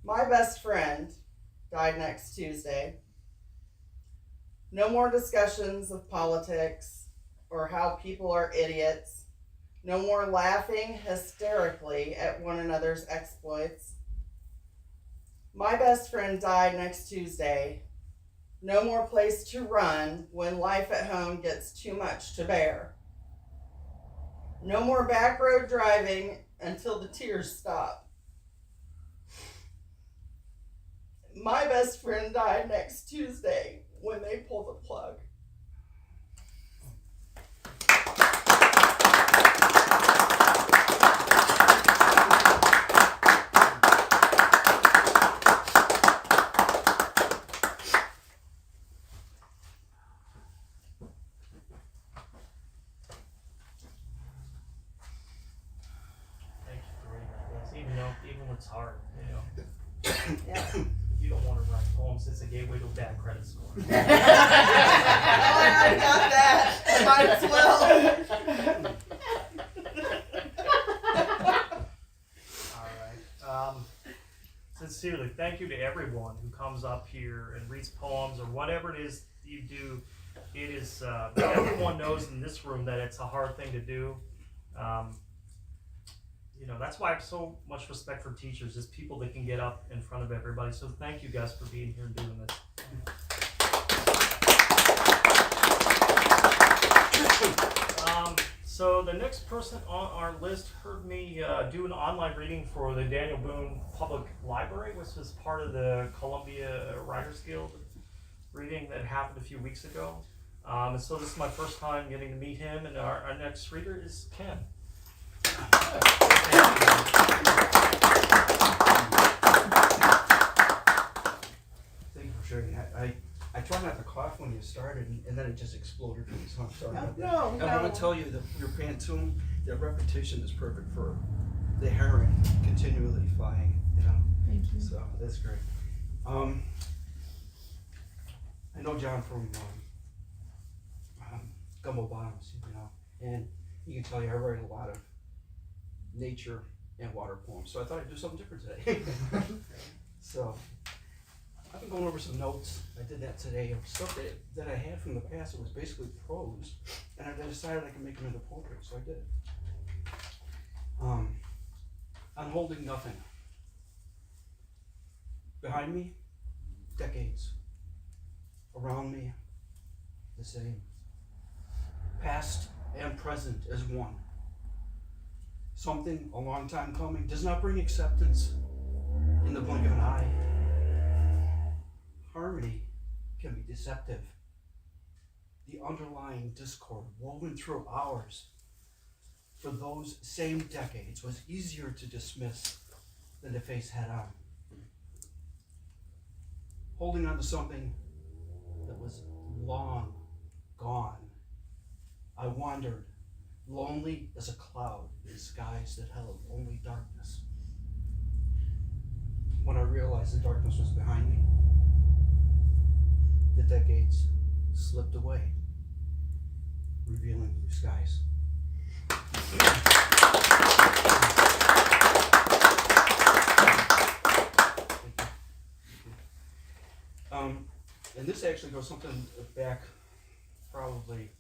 My best friend died next Tuesday. No more discussions of politics or how people are idiots. No more laughing hysterically at one another's exploits. My best friend died next Tuesday. No more place to run when life at home gets too much to bear. No more back road driving until the tears stop. My best friend died next Tuesday when they pulled the plug. Thank you for reading that. Even when it's hard, Yeah. you don't want to write poems. It's a gateway to a bad credit score. Oh, I already got that. Might as well. All right. Sincerely, thank you to everyone who comes up here and reads poems or whatever it is you do. It is everyone knows in this room that it's a hard thing to do. That's why I have so much respect for teachers, is people that can get up in front of everybody. So thank you guys for being here and doing this. So the next person on our list heard me do an online reading for the Daniel Boone Public Library, which was part of the Columbia Writers Guild reading that happened a few weeks ago. And so this is my first time getting to meet him, and our next reader is Ken. Thank you for sharing. I try not to cough when you started, and then it just exploded for me, so I'm sorry about that. No, And I want to tell you that your pantoum, that repetition is perfect for the heron continually flying, Thank you. So that's great. I know John from Gumbo Bottoms, and you can tell I write a lot of nature and water poems, so I thought I'd do something different today. So I've been going over some notes. I did that today of stuff that I had from the past. It was basically prose, and I decided I could make them into poetry, so I did it. I'm holding nothing. Behind me, decades. Around me, the same. Past and present as one. Something a long time coming does not bring acceptance in the blink of an eye. Harmony can be deceptive. The underlying discord woven through hours for those same decades was easier to dismiss than to face head on. Holding on to something that was long gone, I wandered, lonely as a cloud in skies that held only darkness. When I realized the darkness was behind me, the decades slipped away, revealing blue skies. And this actually goes something back, probably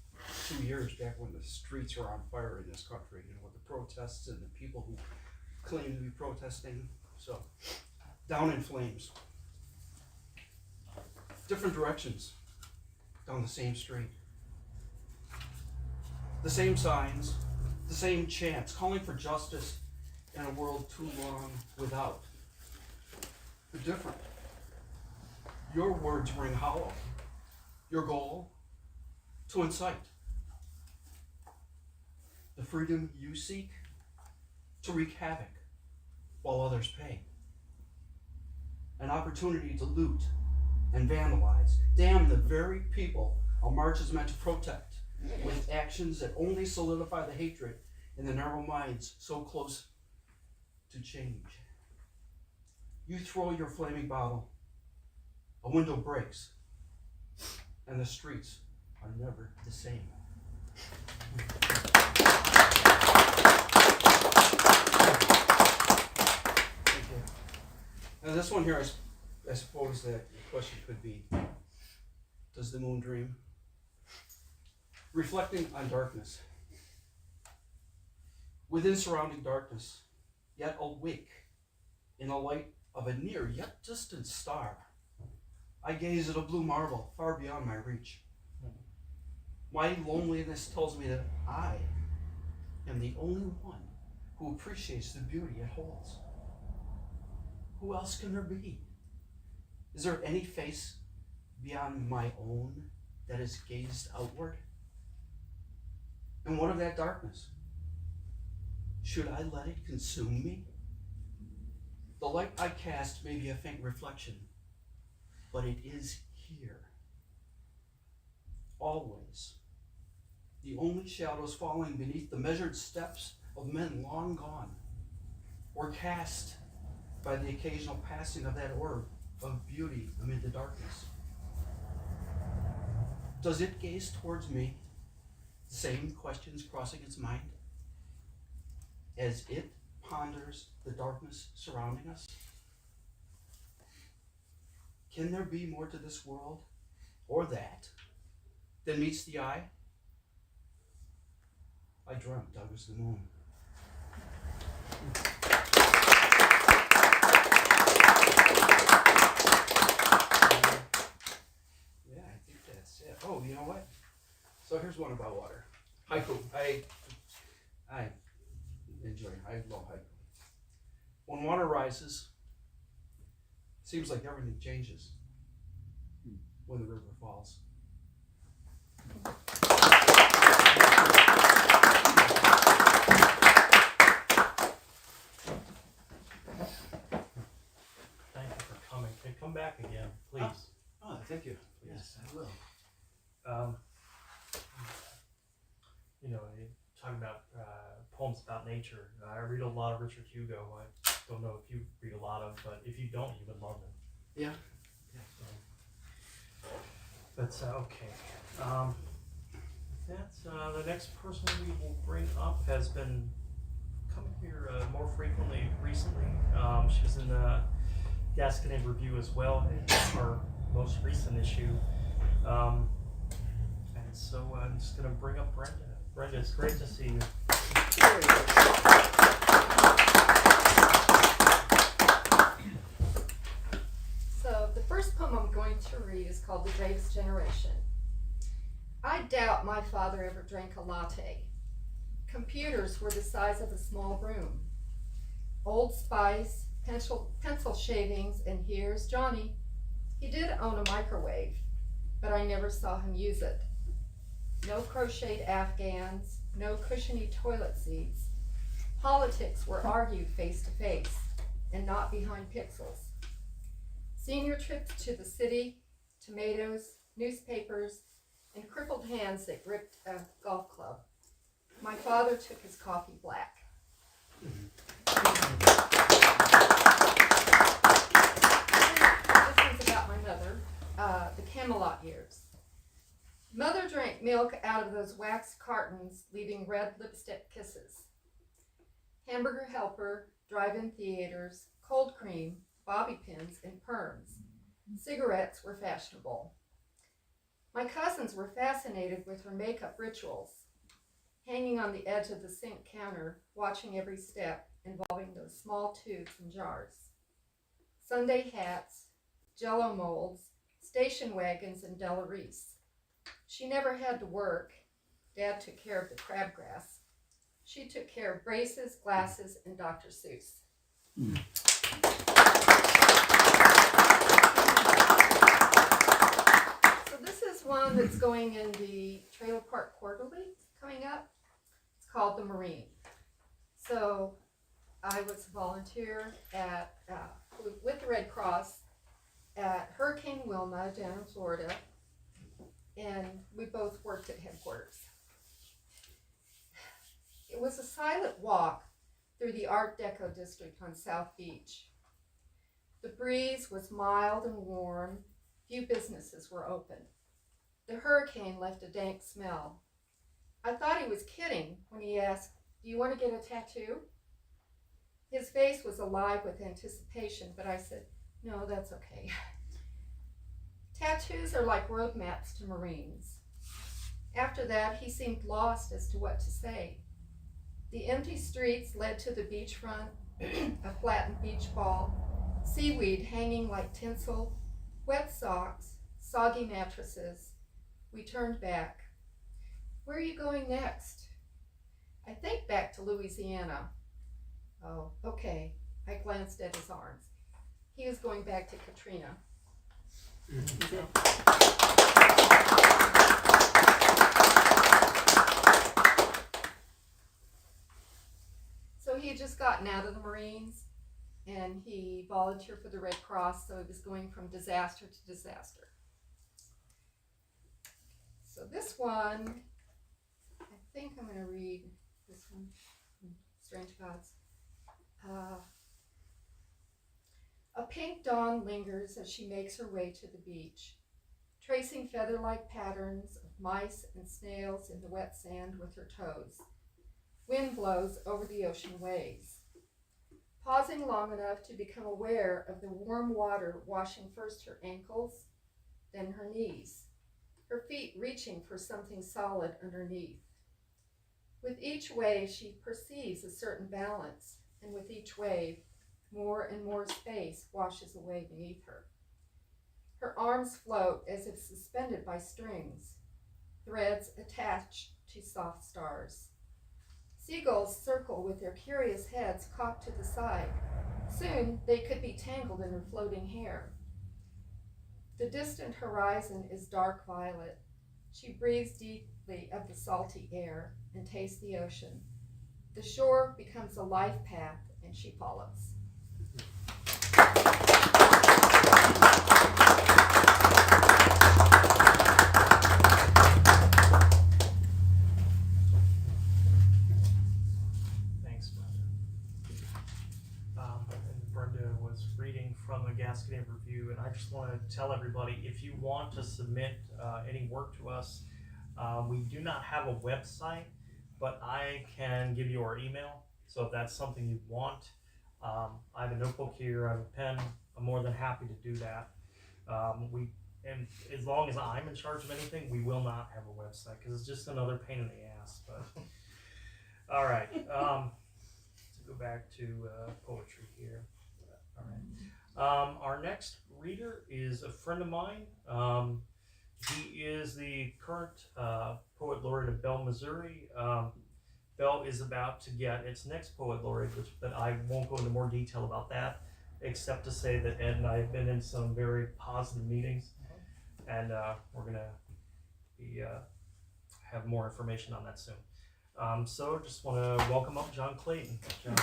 2 years back, when the streets were on fire in this country, with the protests and the people who claim to be protesting. So, down in flames. Different directions down the same street. The same signs, the same chants, calling for justice in a world too long without. They're different. Your words ring hollow. Your goal, to incite. The freedom you seek, to wreak havoc while others pay. An opportunity to loot and vandalize. Damn the very people a march is meant to protect, with actions that only solidify the hatred in the narrow minds so close to change. You throw your flaming bottle, a window breaks, and the streets are never the same. Thank you. Now this one here, I suppose that the question could be, does the moon dream? Reflecting on darkness. Within surrounding darkness, yet awake in the light of a near yet distant star, I gaze at a blue marble far beyond my reach. My loneliness tells me that I am the only one who appreciates the beauty it holds. Who else can there be? Is there any face beyond my own that is gazed outward? And what of that darkness? Should I let it consume me? The light I cast may be a faint reflection, but it is here. Always. The only shadows falling beneath the measured steps of men long gone, or cast by the occasional passing of that orb of beauty amid the darkness. Does it gaze towards me, same questions crossing its mind, as it ponders the darkness surrounding us? Can there be more to this world, or that, than meets the eye? I dreamt I was the moon. Yeah, I think that's it. Oh, you know what? So here's one about water. Haiku. I enjoy. I love haiku. When water rises, seems like everything changes when the river falls. Thank you for coming. Can you come back again, please? Oh, thank you. Yes, I will. You know, talking about poems about nature. I read a lot of Richard Hugo. I don't know if you read a lot of, but if you don't, you would love him. Yeah. That's okay. That's the next person we will bring up has been coming here more frequently recently. She was in the Gaskin and Review as well, our most recent issue. And so I'm just going to bring up Brenda. Brenda, it's great to see you. So the first poem I'm going to read is called The Greatest Generation. I doubt my father ever drank a latte. Computers were the size of a small room. Old Spice, pencil shavings, and here's Johnny. He did own a microwave, but I never saw him use it. No crocheted Afghans, no cushiony toilet seats. Politics were argued face to face and not behind pixels. Senior trips to the city, tomatoes, newspapers, and crippled hands that gripped a golf club. My father took his coffee black. This one's about my mother, the Camelot years. Mother drank milk out of those wax cartons, leaving red lipstick kisses. Hamburger helper, drive-in theaters, cold cream, bobby pins, and perms. Cigarettes were fashionable. My cousins were fascinated with her makeup rituals, hanging on the edge of the sink counter, watching every step involving those small tubes and jars. Sunday hats, Jell-O molds, station wagons, and Della Reese. She never had to work, Dad took care of the crabgrass. She took care of braces, glasses, and Dr. Seuss. So this is one that's going in the Trailer Park Quarterly coming up. It's called The Marine. So I was a volunteer at with the Red Cross at Hurricane Wilma down in Florida, and we both worked at headquarters. It was a silent walk through the Art Deco district on South Beach. The breeze was mild and warm. Few businesses were open. The hurricane left a dank smell. I thought he was kidding when he asked, "Do you want to get a tattoo?" His face was alive with anticipation, but I said, "No, that's okay." Tattoos are like road maps to Marines. After that, he seemed lost as to what to say. The empty streets led to the beachfront, a flattened beach ball, seaweed hanging like tinsel, wet socks, soggy mattresses. We turned back. "Where are you going next?" "I think back to Louisiana." "Oh, okay." I glanced at his arms. He was going back to Katrina. So he had just gotten out of the Marines, and he volunteered for the Red Cross, so he was going from disaster to disaster. So this one, I think I'm going to read this one, Strange Gods. A pink dawn lingers as she makes her way to the beach, tracing feather-like patterns of mice and snails in the wet sand with her toes. Wind blows over the ocean waves. Pausing long enough to become aware of the warm water washing first her ankles, then her knees, her feet reaching for something solid underneath. With each wave, she perceives a certain balance, and with each wave, more and more space washes away beneath her. Her arms float as if suspended by strings, threads attached to soft stars. Seagulls circle with their curious heads cocked to the side. Soon they could be tangled in her floating hair. The distant horizon is dark violet. She breathes deeply of the salty air and tastes the ocean. The shore becomes a life path, and she follows. Thanks, Brenda. And Brenda was reading from a Gascony Review, and I just want to tell everybody, if you want to submit any work to us, we do not have a website, but I can give you our email. So if that's something you want, I have a notebook here, I have a pen. I'm more than happy to do that. And as long as I'm in charge of anything, we will not have a website because it's just another pain in the ass. But all right, to go back to poetry here. All right, our next reader is a friend of mine. He is the current poet laureate of Belle, Missouri. Belle is about to get its next poet laureate, but I won't go into more detail about that, except to say that Ed and I have been in some very positive meetings, and we're gonna be have more information on that soon. So just want to welcome up John Clayton. John.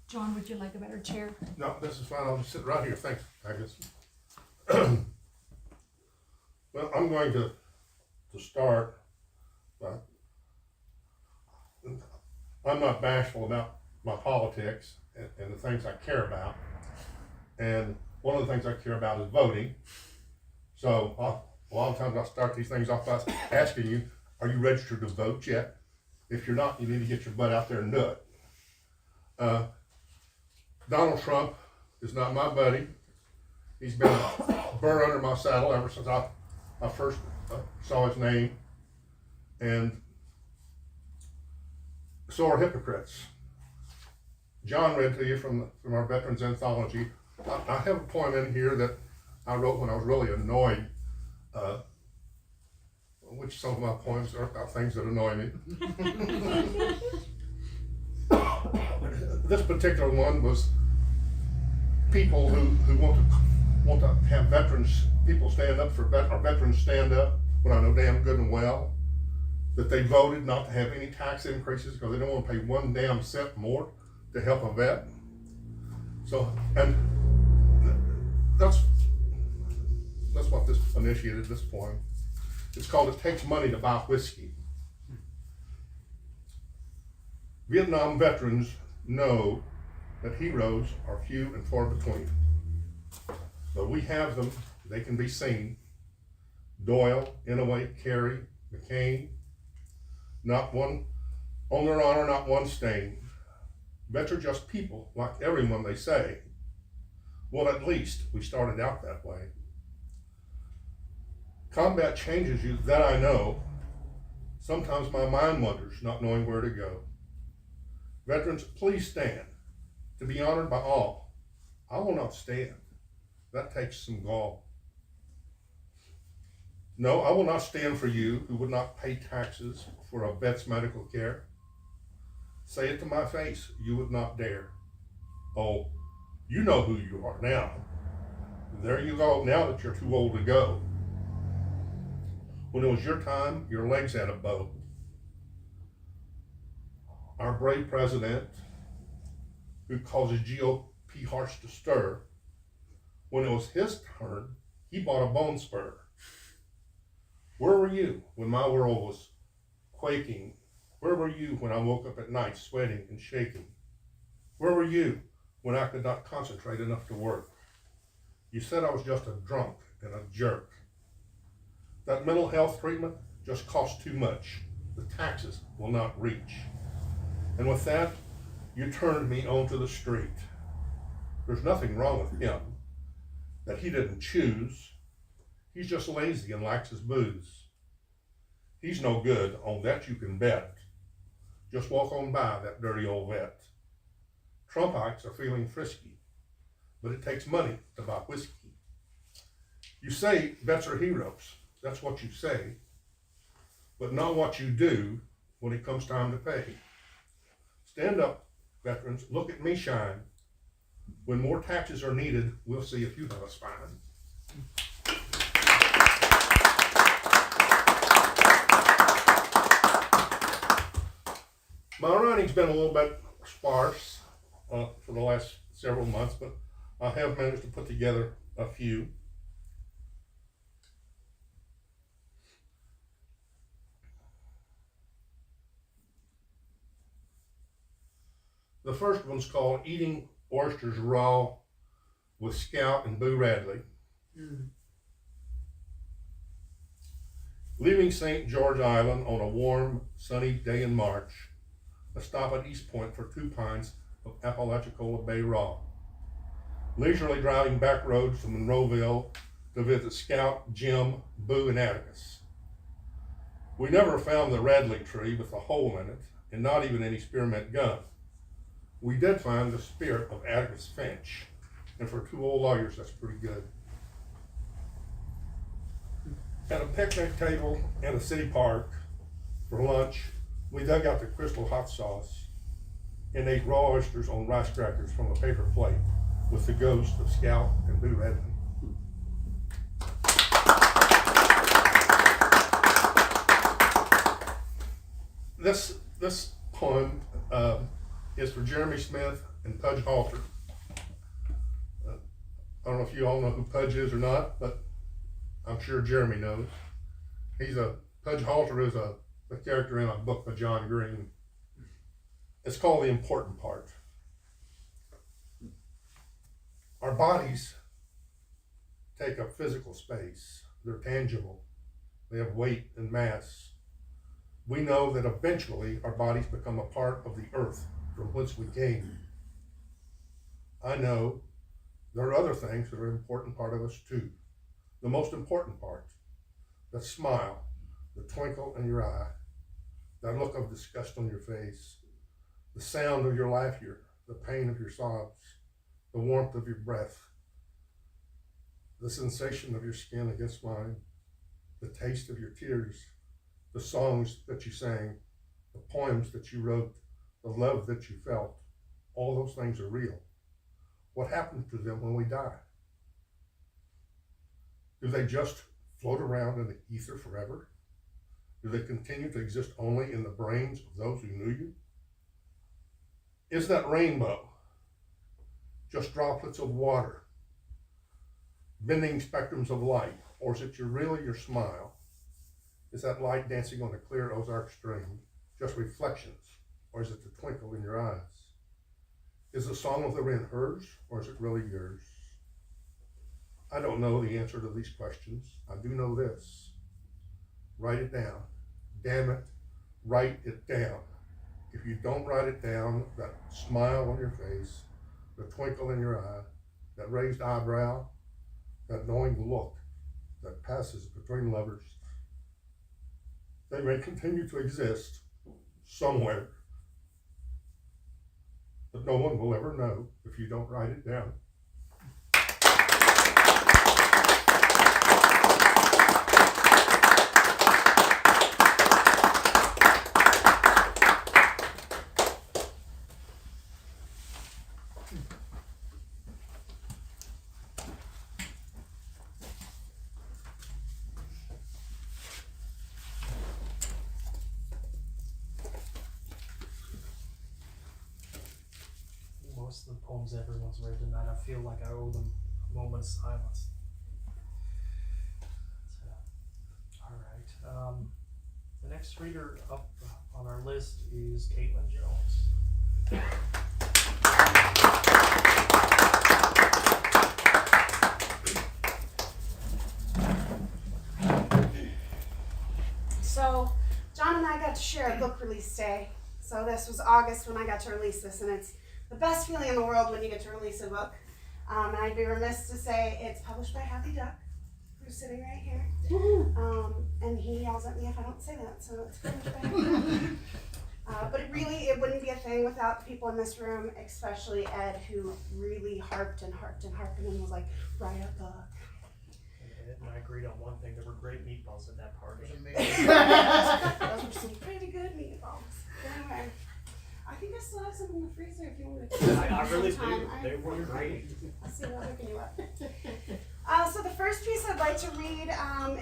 John, would you like a better chair? No, this is fine. I'll just sit right here. Thanks, Agnes. Well, I'm going to start. I'm not bashful about my politics and the things I care about. And one of the things I care about is voting. So a lot of times I start these things off by asking you, are you registered to vote yet? If you're not, you need to get your butt out there and do it. Donald Trump is not my buddy. He's been a burr under my saddle ever since I first saw his name. And so are hypocrites. John read to you from our Veterans Anthology. I have a poem in here that I wrote when I was really annoyed, which some of my poems are about things that annoy me. This particular one was people who want to have veterans, people stand up for our veterans stand up when I know damn good and well that they voted not to have any tax increases because they don't want to pay one damn cent more to help a vet. So, and that's what this initiated this poem. It's called It Takes Money to Buy Whiskey. Vietnam veterans know that heroes are few and far between. But we have them, they can be seen. Doyle, Inouye, Carey, McCain, not one, on their honor, not one stain. Vets are just people, like everyone they say. Well, at least we started out that way. Combat changes you, that I know. Sometimes my mind wanders, not knowing where to go. Veterans, please stand. To be honored by all. I will not stand. That takes some gall. No, I will not stand for you who would not pay taxes for a vet's medical care. Say it to my face, you would not dare. Oh, you know who you are now. There you go, now that you're too old to go. When it was your time, your legs had a bow. Our brave president, who causes GOP hearts to stir, when it was his turn, he bought a bone spur. Where were you when my world was quaking? Where were you when I woke up at night sweating and shaking? Where were you when I could not concentrate enough to work? You said I was just a drunk and a jerk. That mental health treatment just costs too much. The taxes will not reach. And with that, you turned me onto the street. There's nothing wrong with him that he didn't choose. He's just lazy and likes his booze. He's no good, on that you can bet. Just walk on by that dirty old vet. Trumpites are feeling frisky, but it takes money to buy whiskey. You say vets are heroes, that's what you say, but not what you do when it comes time to pay. Stand up, veterans, look at me shine. When more taxes are needed, we'll see if you have a spine. My writing's been a little bit sparse for the last several months, but I have managed to put together a few. The first one's called Eating Oysters Raw with Scout and Boo Radley. Leaving St. George Island on a warm, sunny day in March, a stop at East Point for 2 pints of Apalachicola Bay Raw. Leisurely driving back roads to Monroeville to visit Scout, Jim, Boo, and Atticus. We never found the Radley tree with a hole in it, and not even any spearmint gun. We did find the spirit of Atticus Finch, and for 2 old lawyers, that's pretty good. At a picnic table in a city park for lunch, we dug out the Crystal hot sauce and ate raw oysters on rice crackers from a paper plate with the ghost of Scout and Boo Radley. This poem is for Jeremy Smith and Pudge Halter. I don't know if you all know who Pudge is or not, but I'm sure Jeremy knows. Pudge Halter is a character in a book by John Green. It's called The Important Part. Our bodies take up physical space. They're tangible. They have weight and mass. We know that eventually our bodies become a part of the earth from whence we came. I know there are other things that are an important part of us too. The most important part, the smile, the twinkle in your eye, that look of disgust on your face, the sound of your laughter the pain of your sobs, the warmth of your breath, the sensation of your skin against mine, the taste of your tears, the songs that you sang, the poems that you wrote, the love that you felt. All those things are real. What happens to them when we die? Do they just float around in the ether forever? Do they continue to exist only in the brains of those who knew you? Is that rainbow just droplets of water, bending spectrums of light, or is it really your smile? Is that light dancing on the clear Ozark stream just reflections, or is it the twinkle in your eyes? Is the song of the wren hers, or is it really yours? I don't know the answer to these questions. I do know this. Write it down. Damn it, write it down. If you don't write it down, that smile on your face, the twinkle in your eye, that raised eyebrow, that knowing look that passes between lovers, they may continue to exist somewhere, but no one will ever know if you don't write it down. Most of the poems everyone's read tonight, I feel like I owe them a moment's silence. So, all right. The next reader up on our list is Caitlyn Jones. So, John and I got to share a book release day. So this was August when I got to release this, and it's the best feeling in the world when you get to release a book. And I'd be remiss to say it's published by Happy Duck, who's sitting right here. And he yells at me if I don't say that, so it's published by Happy Duck. But it wouldn't be a thing without the people in this room, especially Ed, who really harped and was like, write a book. And Ed and I agreed on one thing: there were great meatballs at that party. Those were some pretty good meatballs. Anyway. I think I still have some in the freezer if you want to. I really do. They were great. I'll see what we can do up. So the first piece I'd like to read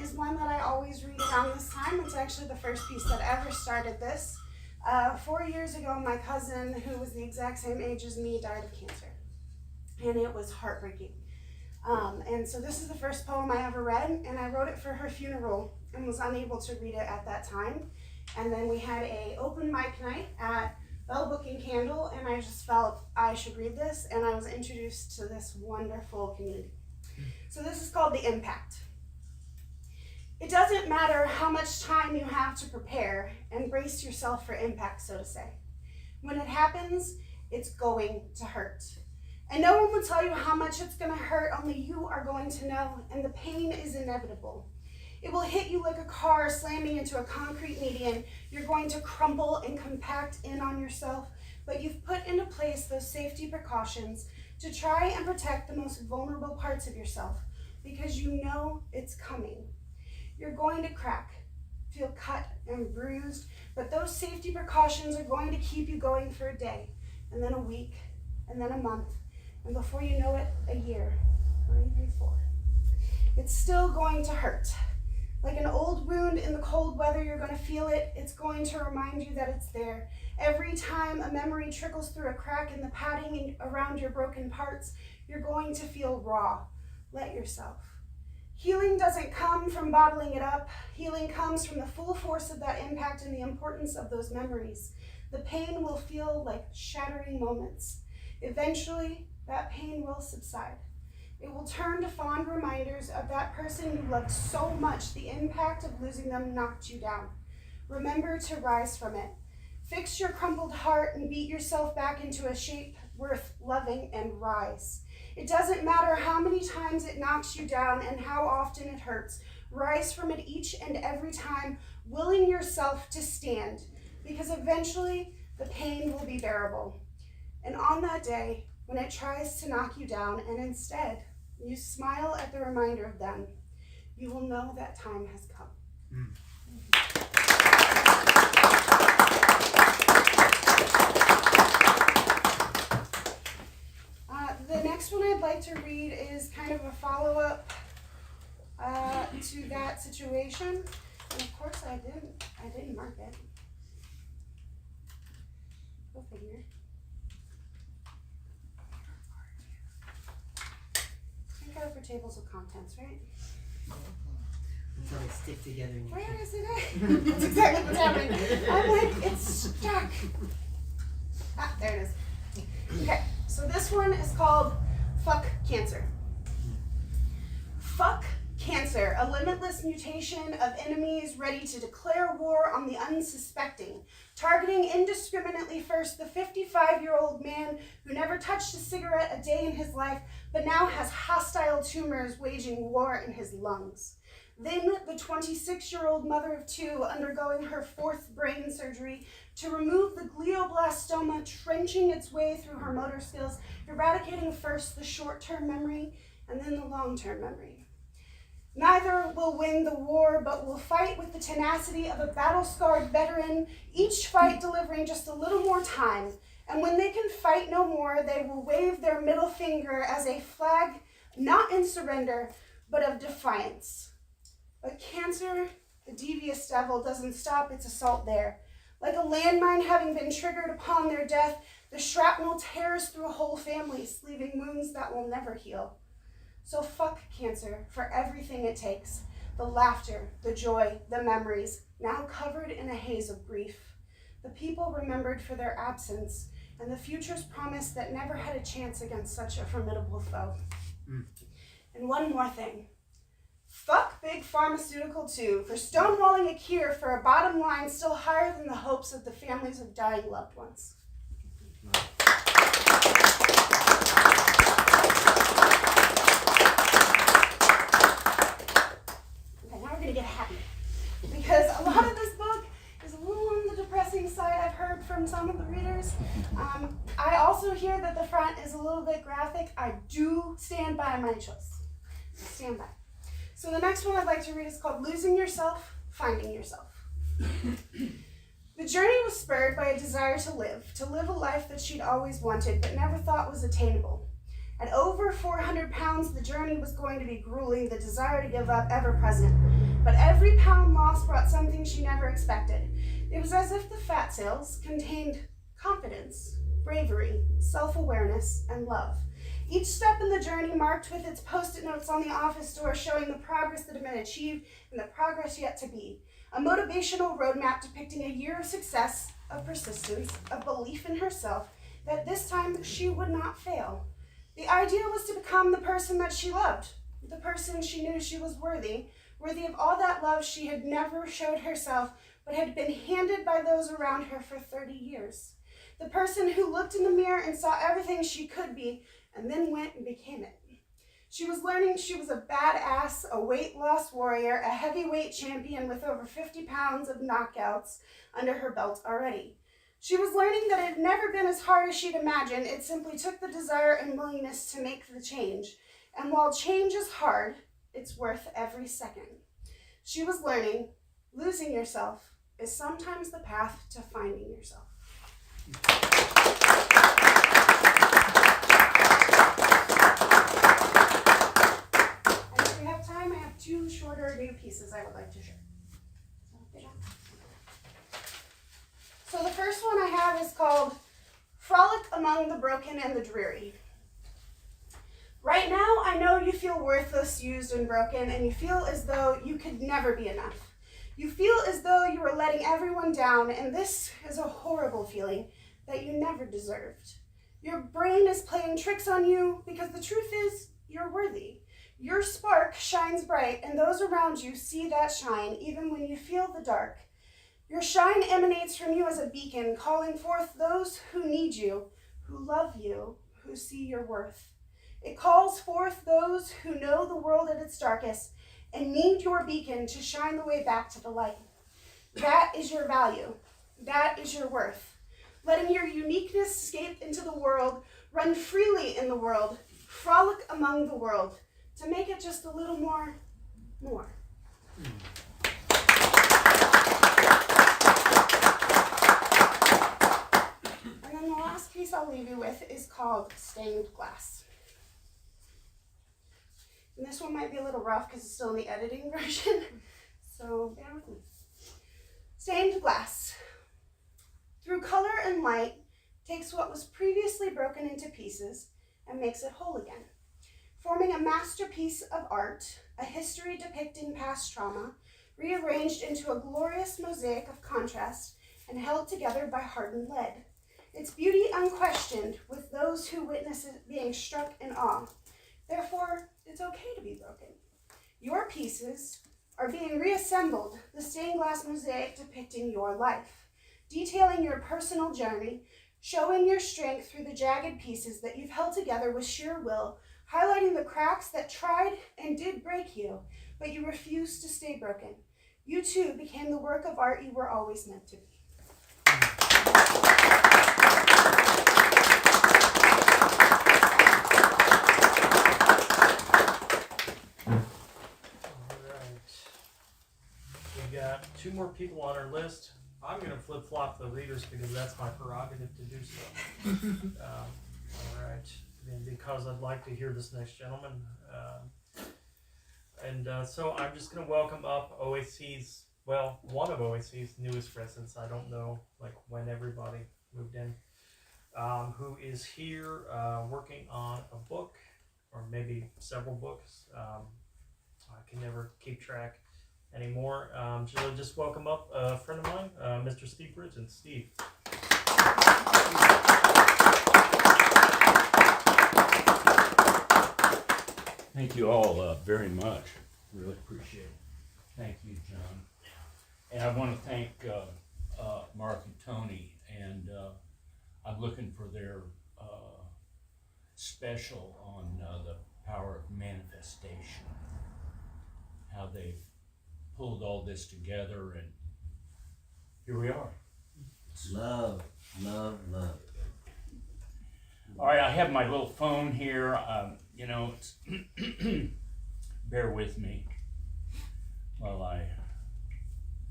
is one that I always read around this time. It's actually the first piece that ever started this. 4 years ago, my cousin, who was the exact same age as me, died of cancer. And it was heartbreaking. And so this is the first poem I ever read, and I wrote it for her funeral and was unable to read it at that time. And then we had a open mic night at Belle Book and Candle, and I just felt I should read this, and I was introduced to this wonderful community. So this is called The Impact. It doesn't matter how much time you have to prepare and brace yourself for impact, so to say. When it happens, it's going to hurt. And no one will tell you how much it's going to hurt, only you are going to know, and the pain is inevitable. It will hit you like a car slamming into a concrete median. You're going to crumble and compact in on yourself, but you've put into place those safety precautions to try and protect the most vulnerable parts of yourself because you know it's coming. You're going to crack, feel cut and bruised, but those safety precautions are going to keep you going for a day, and then a week, and then a month, and before you know it, a year, or even 4. It's still going to hurt. Like an old wound in the cold weather, you're going to feel it. It's going to remind you that it's there. Every time a memory trickles through a crack in the padding around your broken parts, you're going to feel raw. Let yourself. Healing doesn't come from bottling it up. Healing comes from the full force of that impact and the importance of those memories. The pain will feel like shattering moments. Eventually, that pain will subside. It will turn to fond reminders of that person you loved so much the impact of losing them knocked you down. Remember to rise from it. Fix your crumpled heart and beat yourself back into a shape worth loving and rise. It doesn't matter how many times it knocks you down and how often it hurts. Rise from it each and every time, willing yourself to stand, because eventually the pain will be bearable. And on that day, when it tries to knock you down and instead you smile at the reminder of them, you will know that time has come. The next one I'd like to read is kind of a follow-up to that situation. And of course I didn't mark it. Go figure. Think out for tables of contents, right? Until they stick together. Where is it? That's exactly what's happening. I'm like, it's stuck. Ah, there it is. Okay, so this one is called Fuck Cancer. Fuck Cancer, a limitless mutation of enemies ready to declare war on the unsuspecting, targeting indiscriminately first the 55-year-old man who never touched a cigarette a day in his life, but now has hostile tumors waging war in his lungs. Then the 26-year-old mother of two undergoing her 4th brain surgery to remove the glioblastoma, trenching its way through her motor skills, eradicating first the short-term memory and then the long-term memory. Neither will win the war, but will fight with the tenacity of a battle-scarred veteran, each fight delivering just a little more time. And when they can fight no more, they will wave their middle finger as a flag, not in surrender, but of defiance. But cancer, the devious devil, doesn't stop its assault there. Like a landmine having been triggered upon their death, the shrapnel tears through whole families, leaving wounds that will never heal. So fuck cancer for everything it takes. The laughter, the joy, the memories, now covered in a haze of grief. The people remembered for their absence, and the future's promise that never had a chance against such a formidable foe. And one more thing. Fuck Big Pharmaceutical too, for stonewalling a cure for a bottom line still higher than the hopes of the families of dying loved ones. Okay, now we're gonna get happy. Because a lot of this book is a little on the depressing side, I've heard from some of the readers. I also hear that the front is a little bit graphic. I do stand by my choice. Stand by. So the next one I'd like to read is called Losing Yourself, Finding Yourself. The journey was spurred by a desire to live a life that she'd always wanted but never thought was attainable. At over 400 pounds, the journey was going to be grueling, the desire to give up ever present. But every pound lost brought something she never expected. It was as if the fat cells contained confidence, bravery, self-awareness, and love. Each step in the journey marked with its post-it notes on the office door showing the progress that had been achieved and the progress yet to be. A motivational roadmap depicting a year of success, of persistence, of belief in herself, that this time she would not fail. The idea was to become the person that she loved, the person she knew she was worthy of all that love she had never showed herself, but had been handed by those around her for 30 years. The person who looked in the mirror and saw everything she could be, and then went and became it. She was learning she was a badass, a weight loss warrior, a heavyweight champion with over 50 pounds of knockouts under her belt already. She was learning that it had never been as hard as she'd imagined. It simply took the desire and willingness to make the change. And while change is hard, it's worth every second. She was learning losing yourself is sometimes the path to finding yourself. Time, I have 2 shorter new pieces I would like to share. So the first one I have is called Frolic Among the Broken and the Dreary. Right now, I know you feel worthless, used, and broken, and you feel as though you could never be enough. You feel as though you are letting everyone down, and this is a horrible feeling that you never deserved. Your brain is playing tricks on you because the truth is, you're worthy. Your spark shines bright, and those around you see that shine, even when you feel the dark. Your shine emanates from you as a beacon, calling forth those who need you, who love you, who see your worth. It calls forth those who know the world at its darkest and need your beacon to shine the way back to the light. That is your value. That is your worth. letting your uniqueness escape into the world, run freely in the world, frolic among the world, to make it just a little more. And then the last piece I'll leave you with is called Stained Glass. And this one might be a little rough because it's still in the editing version, so bear with me. Stained glass. Through color and light, takes what was previously broken into pieces and makes it whole again, forming a masterpiece of art, a history depicting past trauma, rearranged into a glorious mosaic of contrast and held together by hardened lead. Its beauty unquestioned, with those who witness it being struck in awe. Therefore, it's okay to be broken. Your pieces are being reassembled, the stained glass mosaic depicting your life, detailing your personal journey, showing your strength through the jagged pieces that you've held together with sheer will, highlighting the cracks that tried and did break you, but you refused to stay broken. You too became the work of art you were always meant to be. We got 2 more people on our list. I'm going to flip-flop the readers because that's my prerogative to do so. All right. And because I'd like to hear this next gentleman. So I'm just going to welcome up OAC's, well, one of OAC's newest residents. I don't know when everybody moved in. Who is here working on a book, or maybe several books. I can never keep track anymore. Shall I just welcome up a friend of mine, Mr. Steve Bridgen. Steve. Thank you all very much. Really appreciate it. Thank you, John. And I want to thank Mark and Tony, and I'm looking for their special on the power of manifestation, how they've pulled all this together, and here we are. Love. All right, I have my little phone here. It's bear with me while I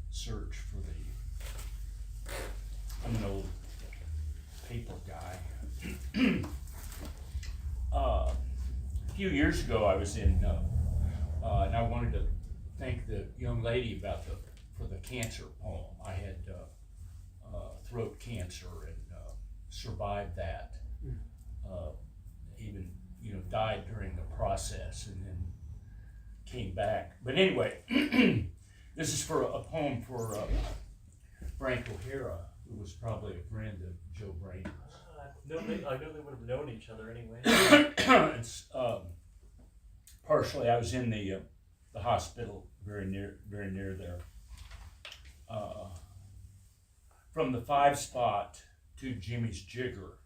search for I'm an old paper guy. A few years ago, I was in, and I wanted to thank the young lady for the cancer poem. I had throat cancer and survived that. Even died during the process and then came back. But anyway, this is for a poem for Frank O'Hara, who was probably a friend of Joe Brainerd. I know they would have known each other anyway. It's, partially, I was in the hospital very near there. From the 5 spot to Jimmy's Jigger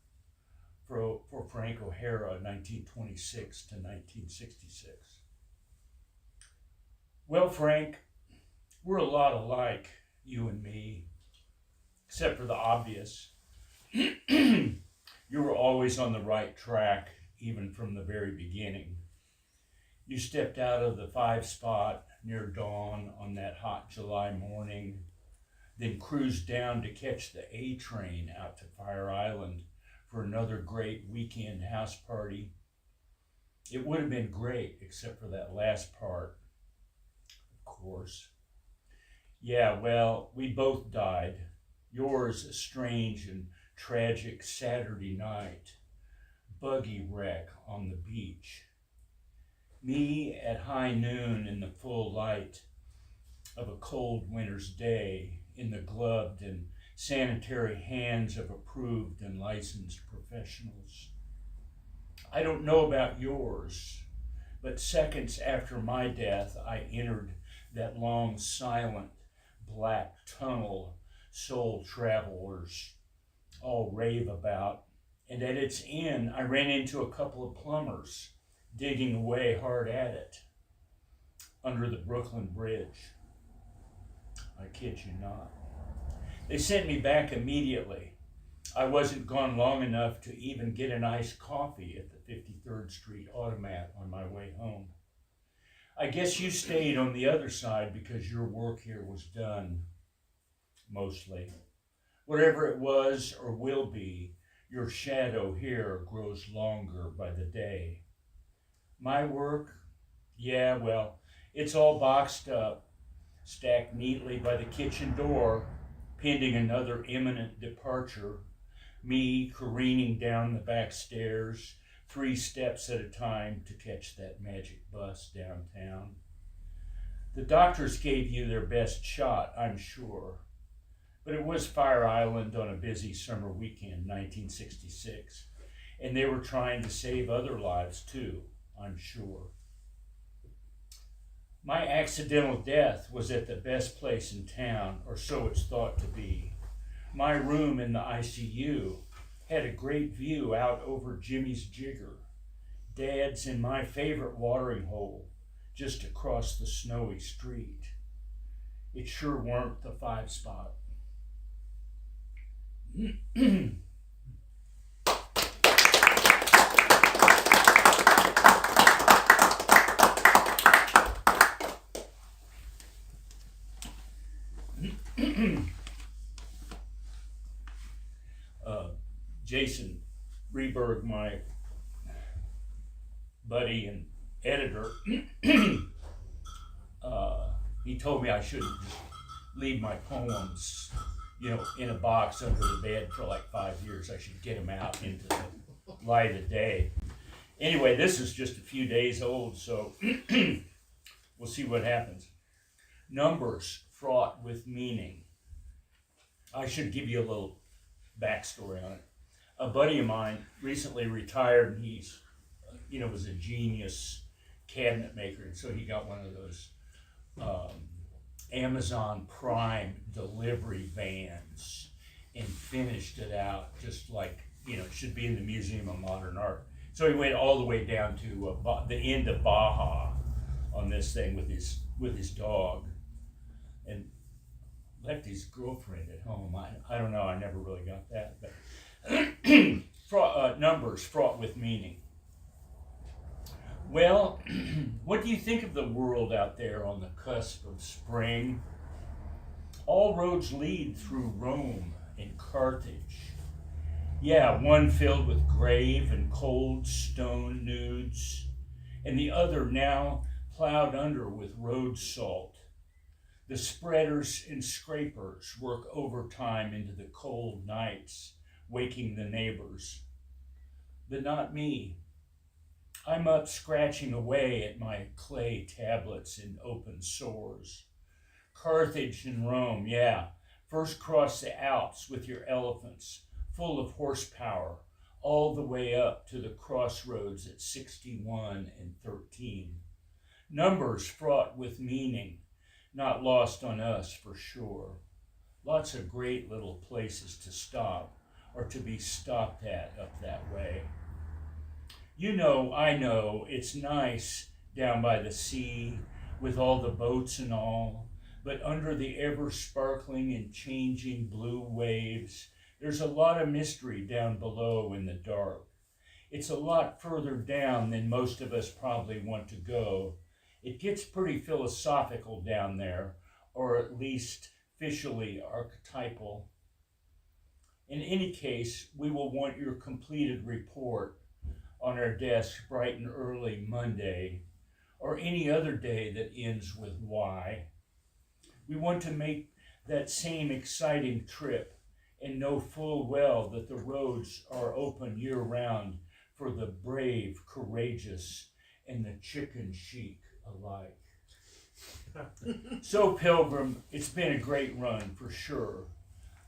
for Frank O'Hara, 1926 to 1966. Well, Frank, we're a lot alike, you and me, except for the obvious. You were always on the right track, even from the very beginning. You stepped out of the 5 spot near dawn on that hot July morning, then cruised down to catch the A train out to Fire Island for another great weekend house party. It would have been great, except for that last part, of course. Yeah, well, we both died. Yours a strange and tragic Saturday night, buggy wreck on the beach. Me at high noon in the full light of a cold winter's day, in the gloved and sanitary hands of approved and licensed professionals. I don't know about yours, but seconds after my death, I entered that long, silent, black tunnel soul travelers all rave about, and at its end, I ran into a couple of plumbers digging away hard at it under the Brooklyn Bridge. I kid you not. They sent me back immediately. I wasn't gone long enough to even get an iced coffee at the 53rd Street Automat on my way home. I guess you stayed on the other side because your work here was done, mostly. Whatever it was or will be, your shadow here grows longer by the day. My work? Yeah, well, it's all boxed up, stacked neatly by the kitchen door, pending another imminent departure. Me careening down the back stairs, 3 steps at a time to catch that magic bus downtown. The doctors gave you their best shot, I'm sure. But it was Fire Island on a busy summer weekend, 1966. And they were trying to save other lives too, I'm sure. My accidental death was at the best place in town, or so it's thought to be. My room in the ICU had a great view out over Jimmy's Jigger, Dad's and my favorite watering hole, just across the snowy street. It sure weren't the 5 spot. Jason Reberg, my buddy and editor, he told me I shouldn't leave my poems, in a box under the bed for like 5 years. I should get them out into the light of day. Anyway, this is just a few days old, so we'll see what happens. Numbers fraught with meaning. I should give you a little backstory on it. A buddy of mine recently retired, and he's, was a genius cabinet maker, and so he got one of those Amazon Prime delivery vans and finished it out just like, it should be in the Museum of Modern Art. So he went all the way down to the end of Baja on this thing with his dog, and left his girlfriend at home. I don't know, I never really got that, but numbers fraught with meaning. Well, what do you think of the world out there on the cusp of spring? All roads lead through Rome and Carthage. Yeah, one filled with grave and cold stone nudes, and the other now plowed under with road salt. The spreaders and scrapers work overtime into the cold nights, waking the neighbors. But not me. I'm up scratching away at my clay tablets in open sores. Carthage and Rome, yeah. First cross the Alps with your elephants, full of horsepower, all the way up to the crossroads at 61 and 13. Numbers fraught with meaning, not lost on us for sure. Lots of great little places to stop, or to be stopped at up that way. I know, it's nice down by the sea with all the boats and all, but under the ever-sparkling and changing blue waves, there's a lot of mystery down below in the dark. It's a lot further down than most of us probably want to go. It gets pretty philosophical down there, or at least officially archetypal. In any case, we will want your completed report on our desk bright and early Monday, or any other day that ends with Y. We want to make that same exciting trip and know full well that the roads are open year-round for the brave, courageous, and the chicken chic alike. So, Pilgrim, it's been a great run for sure.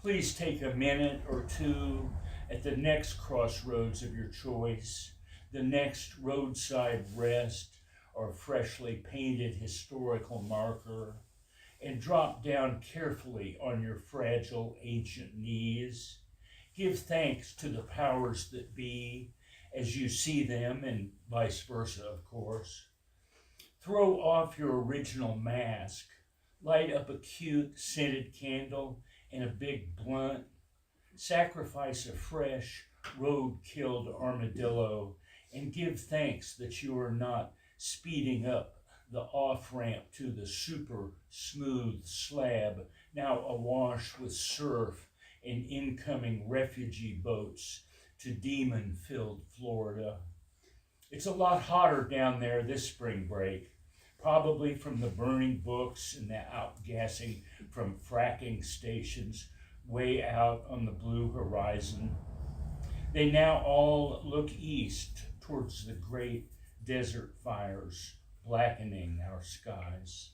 Please take a minute or two at the next crossroads of your choice, the next roadside rest or freshly painted historical marker, and drop down carefully on your fragile ancient knees. Give thanks to the powers that be as you see them, and vice versa, of course. Throw off your original mask, light up a cute scented candle and a big blunt. sacrifice a fresh, road-killed armadillo, and give thanks that you are not speeding up the off-ramp to the super smooth slab, now awash with surf and incoming refugee boats to demon-filled Florida. It's a lot hotter down there this spring break, probably from the burning books and the outgassing from fracking stations way out on the blue horizon. They now all look east towards the great desert fires blackening our skies.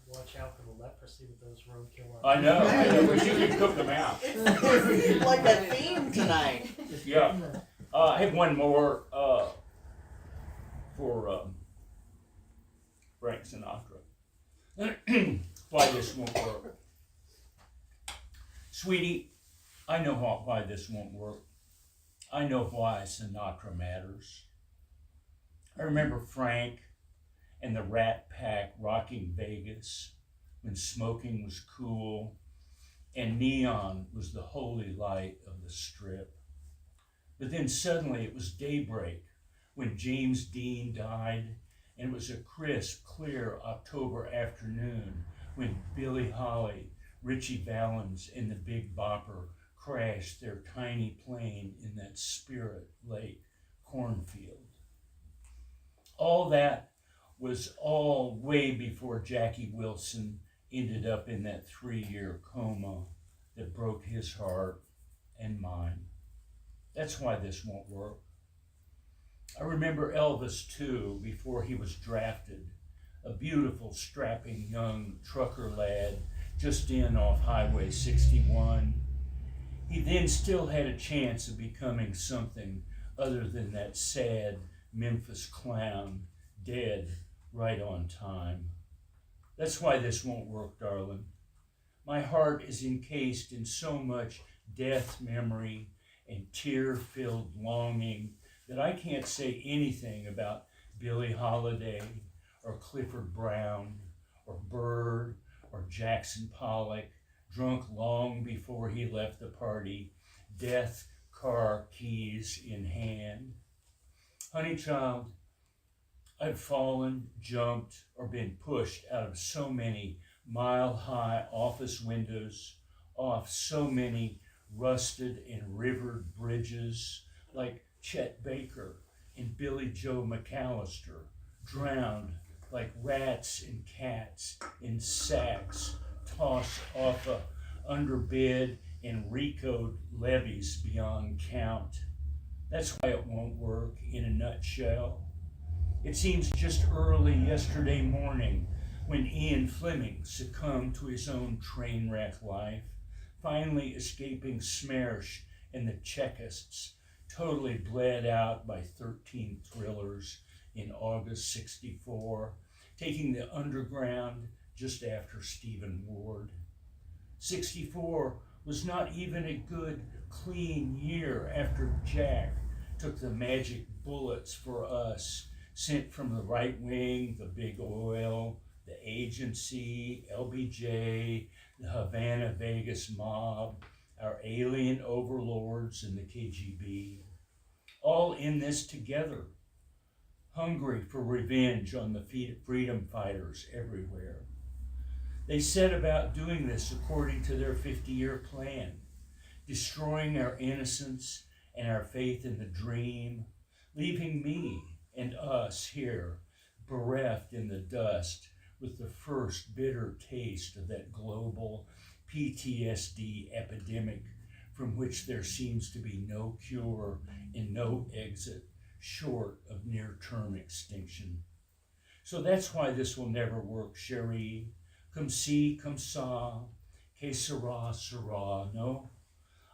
Watch out for the leprosy with those roadkill. I know. I wish you could cook them out. It's like a theme tonight. Yeah. I have one more for Frank Sinatra. Why this won't work. Sweetie, I know why this won't work. I know why Sinatra matters. I remember Frank and the Rat Pack rocking Vegas when smoking was cool and neon was the holy light of the Strip. But then suddenly it was daybreak when James Dean died, and it was a crisp, clear October afternoon when Billie Holly, Richie Valens, and the Big Bopper crashed their tiny plane in that Spirit Lake cornfield. All that was all way before Jackie Wilson ended up in that 3-year coma that broke his heart and mine. That's why this won't work. I remember Elvis too, before he was drafted, a beautiful, strapping young trucker lad just in off Highway 61. He then still had a chance of becoming something other than that sad Memphis clown, dead right on time. That's why this won't work, darling. My heart is encased in so much death memory and tear-filled longing that I can't say anything about Billie Holiday or Clifford Brown or Bird or Jackson Pollock, drunk long before he left the party, death car keys in hand. Honey child, I've fallen, jumped, or been pushed out of so many mile-high office windows, off so many rusted and rivered bridges, like Chet Baker and Billy Joe McAllister, drowned like rats and cats in sacks tossed off a underbid and RICO'd levees beyond count. That's why it won't work in a nutshell. It seems just early yesterday morning when Ian Fleming succumbed to his own train wreck life, finally escaping Smersh and the Czechists, totally bled out by 13 thrillers in August 64, taking the underground just after Stephen Ward. 64 was not even a good, clean year after Jack took the magic bullets for us, sent from the right wing, the big oil, the agency, LBJ, the Havana Vegas mob, our alien overlords and the KGB, all in this together, hungry for revenge on the freedom fighters everywhere. They set about doing this according to their 50-year plan, destroying our innocence and our faith in the dream, leaving me and us here, bereft in the dust with the first bitter taste of that global PTSD epidemic from which there seems to be no cure and no exit short of near-term extinction. So that's why this will never work, chérie. Comme ci, comme ça, que sera, sera. No,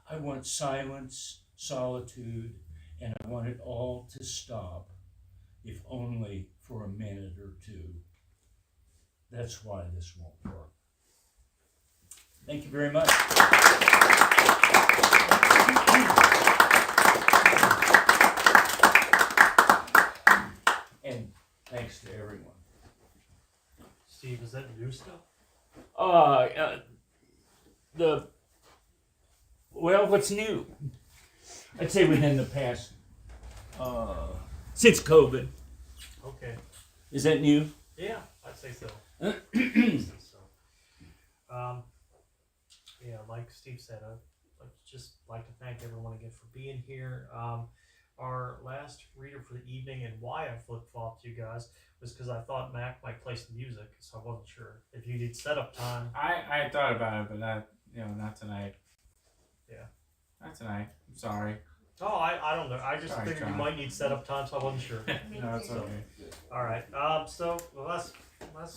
I want silence, solitude, and I want it all to stop, if only for a minute or two. That's why this won't work. Thank you very much. And new stuff? What's new? I'd say within the past, since COVID. Okay. Is that new? Yeah, I'd say so. Yeah, like Steve said, I'd just like to thank everyone again for being here. Our last reader for the evening, and why I flip-flopped you guys, was because I thought Mac might play some music, so I wasn't sure if you need setup time. I thought about it, but not tonight. Yeah. Not tonight. I'm sorry. Oh, I don't know. I just Sorry, figured you John. might need setup time, so I wasn't sure. No, it's okay. All right. So the last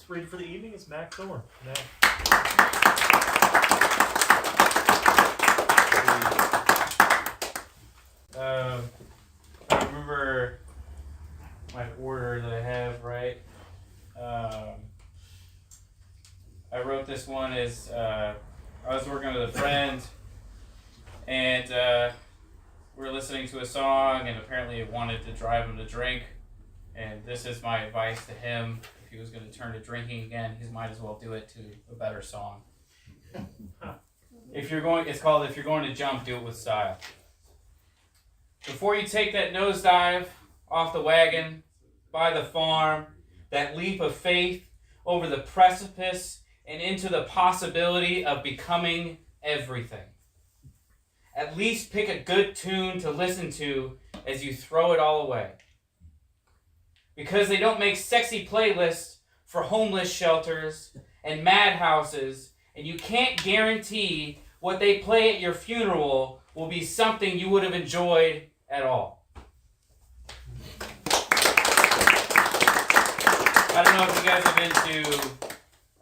reader for the evening is Mac Thorne. Mac. I remember my order that I have, right? I wrote this one as I was working with a friend, and we were listening to a song, and apparently it wanted to drive him to drink. And this is my advice to him: if he was going to turn to drinking again, he might as well do it to a better song. If you're going to jump, do it with style. Before you take that nosedive off the wagon, by the farm, that leap of faith over the precipice and into the possibility of becoming everything. At least pick a good tune to listen to as you throw it all away. Because they don't make sexy playlists for homeless shelters and madhouses, and you can't guarantee what they play at your funeral will be something you would have enjoyed at all. I don't know if you guys have been to,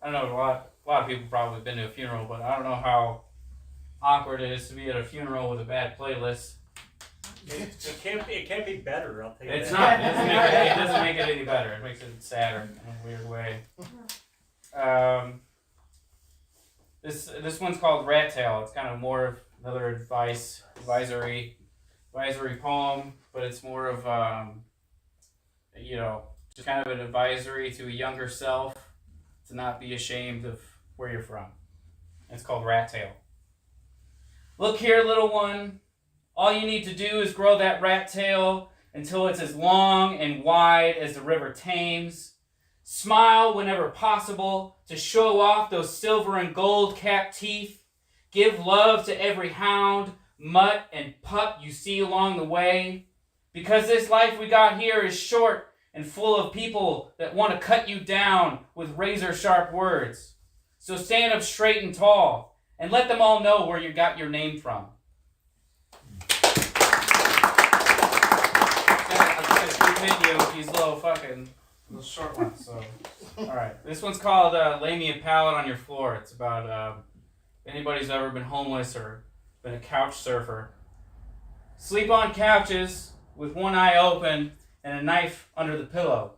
I don't know, a lot of people probably have been to a funeral, but I don't know how awkward it is to be at a funeral with a bad playlist. It can't be better, I'll tell you It's that. not. It doesn't make it any better. It makes it sadder in a weird way. This one's called Rat Tail. It's kind of more of another advisory poem, but it's more of just kind of an advisory to a younger self to not be ashamed of where you're from. It's called Rat Tail. Look here, little one. All you need to do is grow that rat tail until it's as long and wide as the river Thames. Smile whenever possible to show off those silver and gold capped teeth. Give love to every hound, mutt, and pup you see along the way. Because this life we got here is short and full of people that want to cut you down with razor sharp words. So stand up straight and tall and let them all know where you got your name from. Keep hitting you with these little short ones. So, all right, this one's called "Lay Me a Pallet on Your Floor." It's about if anybody's ever been homeless or been a couch surfer. Sleep on couches with one eye open and a knife under the pillow.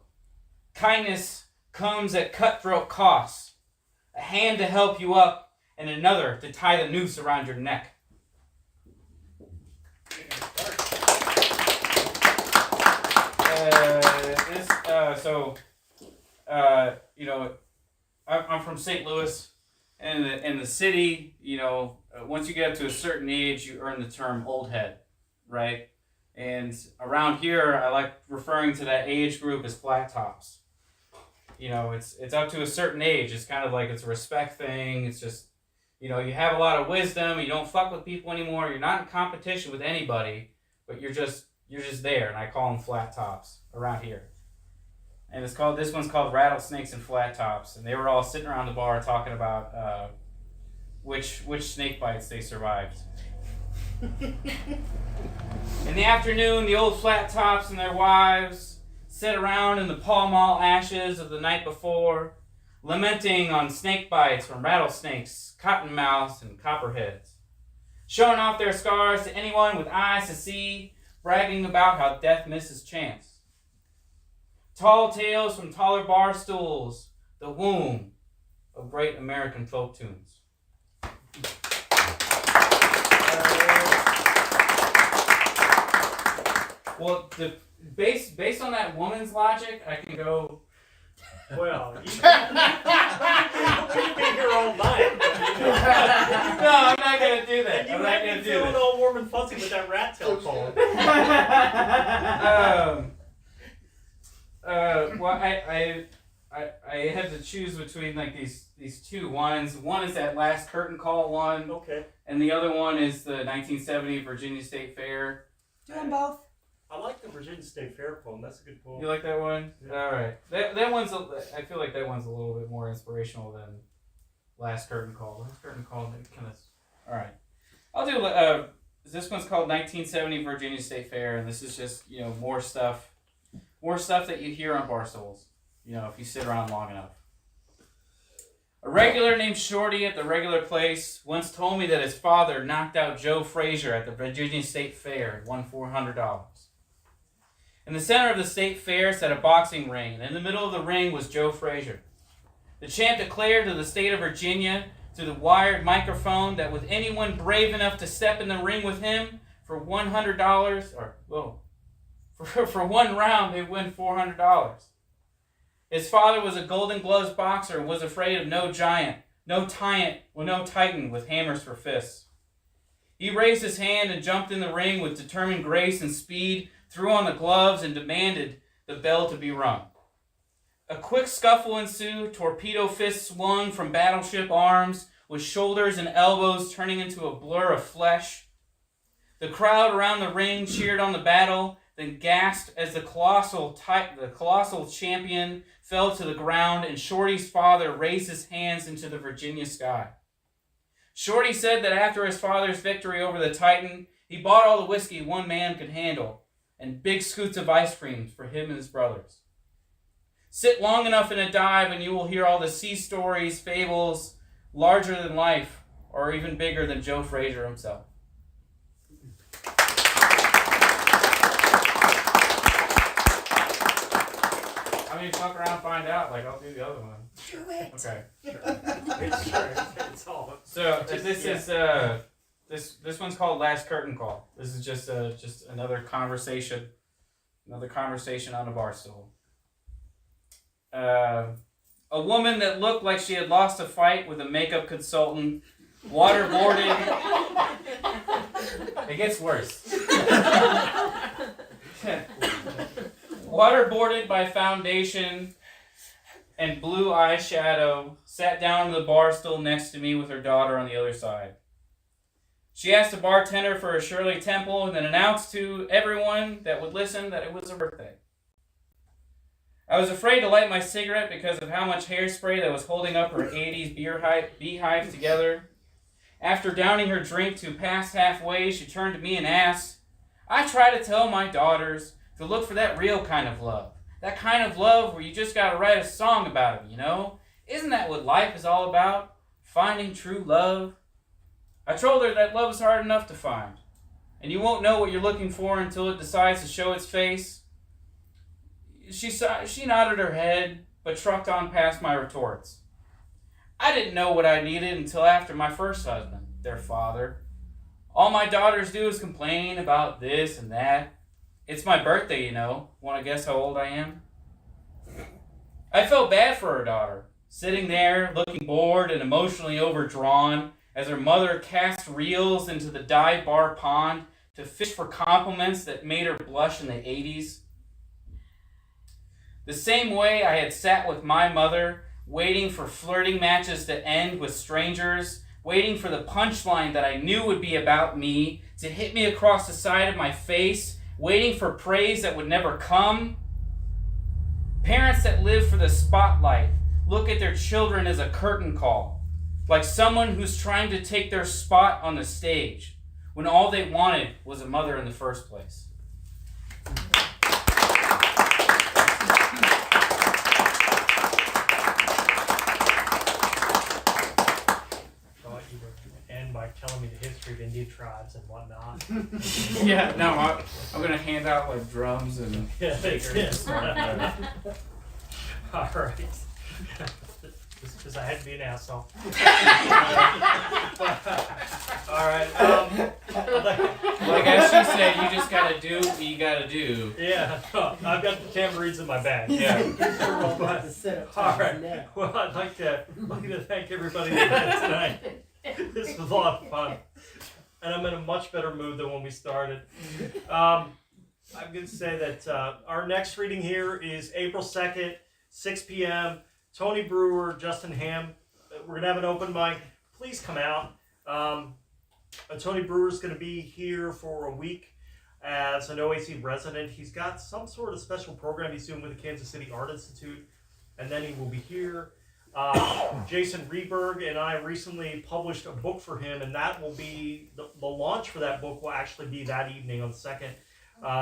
Kindness comes at cutthroat costs. A hand to help you up and another to tie the noose around your neck. I'm from St. Louis, and in the city, once you get up to a certain age, you earn the term old head, right? And around here, I like referring to that age group as flat tops. It's up to a certain age. It's kind of like it's a respect thing. It's just, you have a lot of wisdom. You don't fuck with people anymore. You're not in competition with anybody, but you're just there, and I call them flat tops around here. And this one's called Rattlesnakes and Flat Tops, and they were all sitting around the bar talking about which snake bites they survived. In the afternoon, the old flat tops and their wives sit around in the Pall Mall ashes of the night before, lamenting on snake bites from rattlesnakes, cottonmouths, and copperheads, showing off their scars to anyone with eyes to see, bragging about how death misses chance. Tall tales from taller bar stools, the womb of great American folk tunes. Well, based on that woman's logic, I can go Well, you can be here all night. No, I'm not gonna do that. And you I'm not might gonna be do feeling that. all warm and fuzzy with that rat tail poem. Well, I had to choose between like these two ones. One is that last curtain call one. Okay. And the other one is the 1970 Virginia State Fair. Do them both. I like the Virginia State Fair poem. That's a good poem. You like that one? Yeah. All right. That one's. I feel like that one's a little bit more inspirational than Last Curtain Call. Last Curtain Call kind of. All right. I'll do. This one's called 1970 Virginia State Fair, and this is just more stuff that you hear on bar stools. If you sit around long enough. A regular named Shorty at the regular place once told me that his father knocked out Joe Frazier at the Virginia State Fair and won $400. In the center of the state fair sat a boxing ring, and in the middle of the ring was Joe Frazier. The champ declared to the state of Virginia through the wired microphone that with anyone brave enough to step in the ring with him for $100, for one round, they'd win $400. His father was a Golden Gloves boxer and was afraid of no giant, no titan with hammers for fists. He raised his hand and jumped in the ring with determined grace and speed, threw on the gloves, and demanded the bell to be rung. A quick scuffle ensued, torpedo fists swung from battleship arms, with shoulders and elbows turning into a blur of flesh. The crowd around the ring cheered on the battle, then gasped as the colossal champion fell to the ground and Shorty's father raised his hands into the Virginia sky. Shorty said that after his father's victory over the Titan, he bought all the whiskey one man could handle and big scoots of ice cream for him and his brothers. Sit long enough in a dive and you will hear all the sea stories, fables, larger than life, or even bigger than Joe Frazier himself. I mean, fuck around and find out. I'll do the other one. Do it. Okay. It's all. So this one's called Last Curtain Call. This is just another conversation on a bar stool. A woman that looked like she had lost a fight with a makeup consultant, waterboarded. It gets worse. Waterboarded by foundation and blue eyeshadow, sat down on the bar stool next to me with her daughter on the other side. She asked the bartender for a Shirley Temple and then announced to everyone that would listen that it was her birthday. I was afraid to light my cigarette because of how much hairspray that was holding up her 80s beehive together. After downing her drink to past halfway, she turned to me and asked, I try to tell my daughters to look for that real kind of love. That kind of love where you just gotta write a song about it, Isn't that what life is all about? Finding true love? I told her that love is hard enough to find, and you won't know what you're looking for until it decides to show its face. She nodded her head, but trucked on past my retorts. I didn't know what I needed until after my first husband, their father. All my daughters do is complain about this and that. It's my birthday, Want to guess how old I am? I felt bad for her daughter, sitting there looking bored and emotionally overdrawn as her mother cast reels into the dive bar pond to fish for compliments that made her blush in the 80s. The same way I had sat with my mother, waiting for flirting matches to end with strangers, waiting for the punchline that I knew would be about me to hit me across the side of my face, waiting for praise that would never come. Parents that live for the spotlight look at their children as a curtain call, like someone who's trying to take their spot on the stage, when all they wanted was a mother in the first place. By telling me the history of Indian tribes and whatnot. Yeah, no, I'm going to hand out drums and shakers. Yeah. All right. Just because I had to be an asshole. All right. Like as she said you just gotta do what you gotta do. Yeah, I've got the tambourines in my bag. Yeah. All right. Well, I'd like to thank everybody that did tonight. This was a lot of fun, and I'm in a much better mood than when we started. I'm going to say that our next reading here is April 2nd, 6 p.m. Tony Brewer, Justin Ham. We're going to have an open mic. Please come out. Tony Brewer's going to be here for a week as an OAC resident. He's got some sort of special program he's doing with the Kansas City Art Institute, and then he will be here. Jason Reberg and I recently published a book for him, and that will be, the launch for that book will actually be that evening on the 2nd.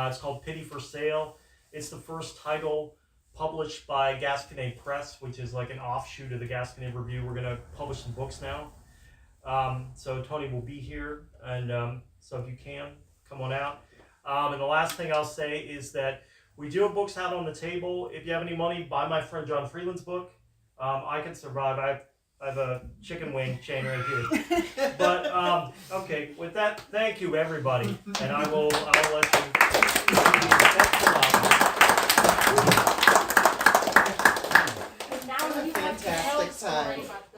It's called Pity for Sale. It's the first title published by Gasconade Press, which is like an offshoot of the Gasconade Review. We're going to publish some books now. So Tony will be here, and so if you can, come on out. And the last thing I'll say is that we do have books out on the table. If you have any money, buy my friend John Freeland's book. I Can Survive. I have a chicken wing chain right here. But okay, with that, thank you everybody, and I'll let you. Now you have to tell Fantastic a story time. about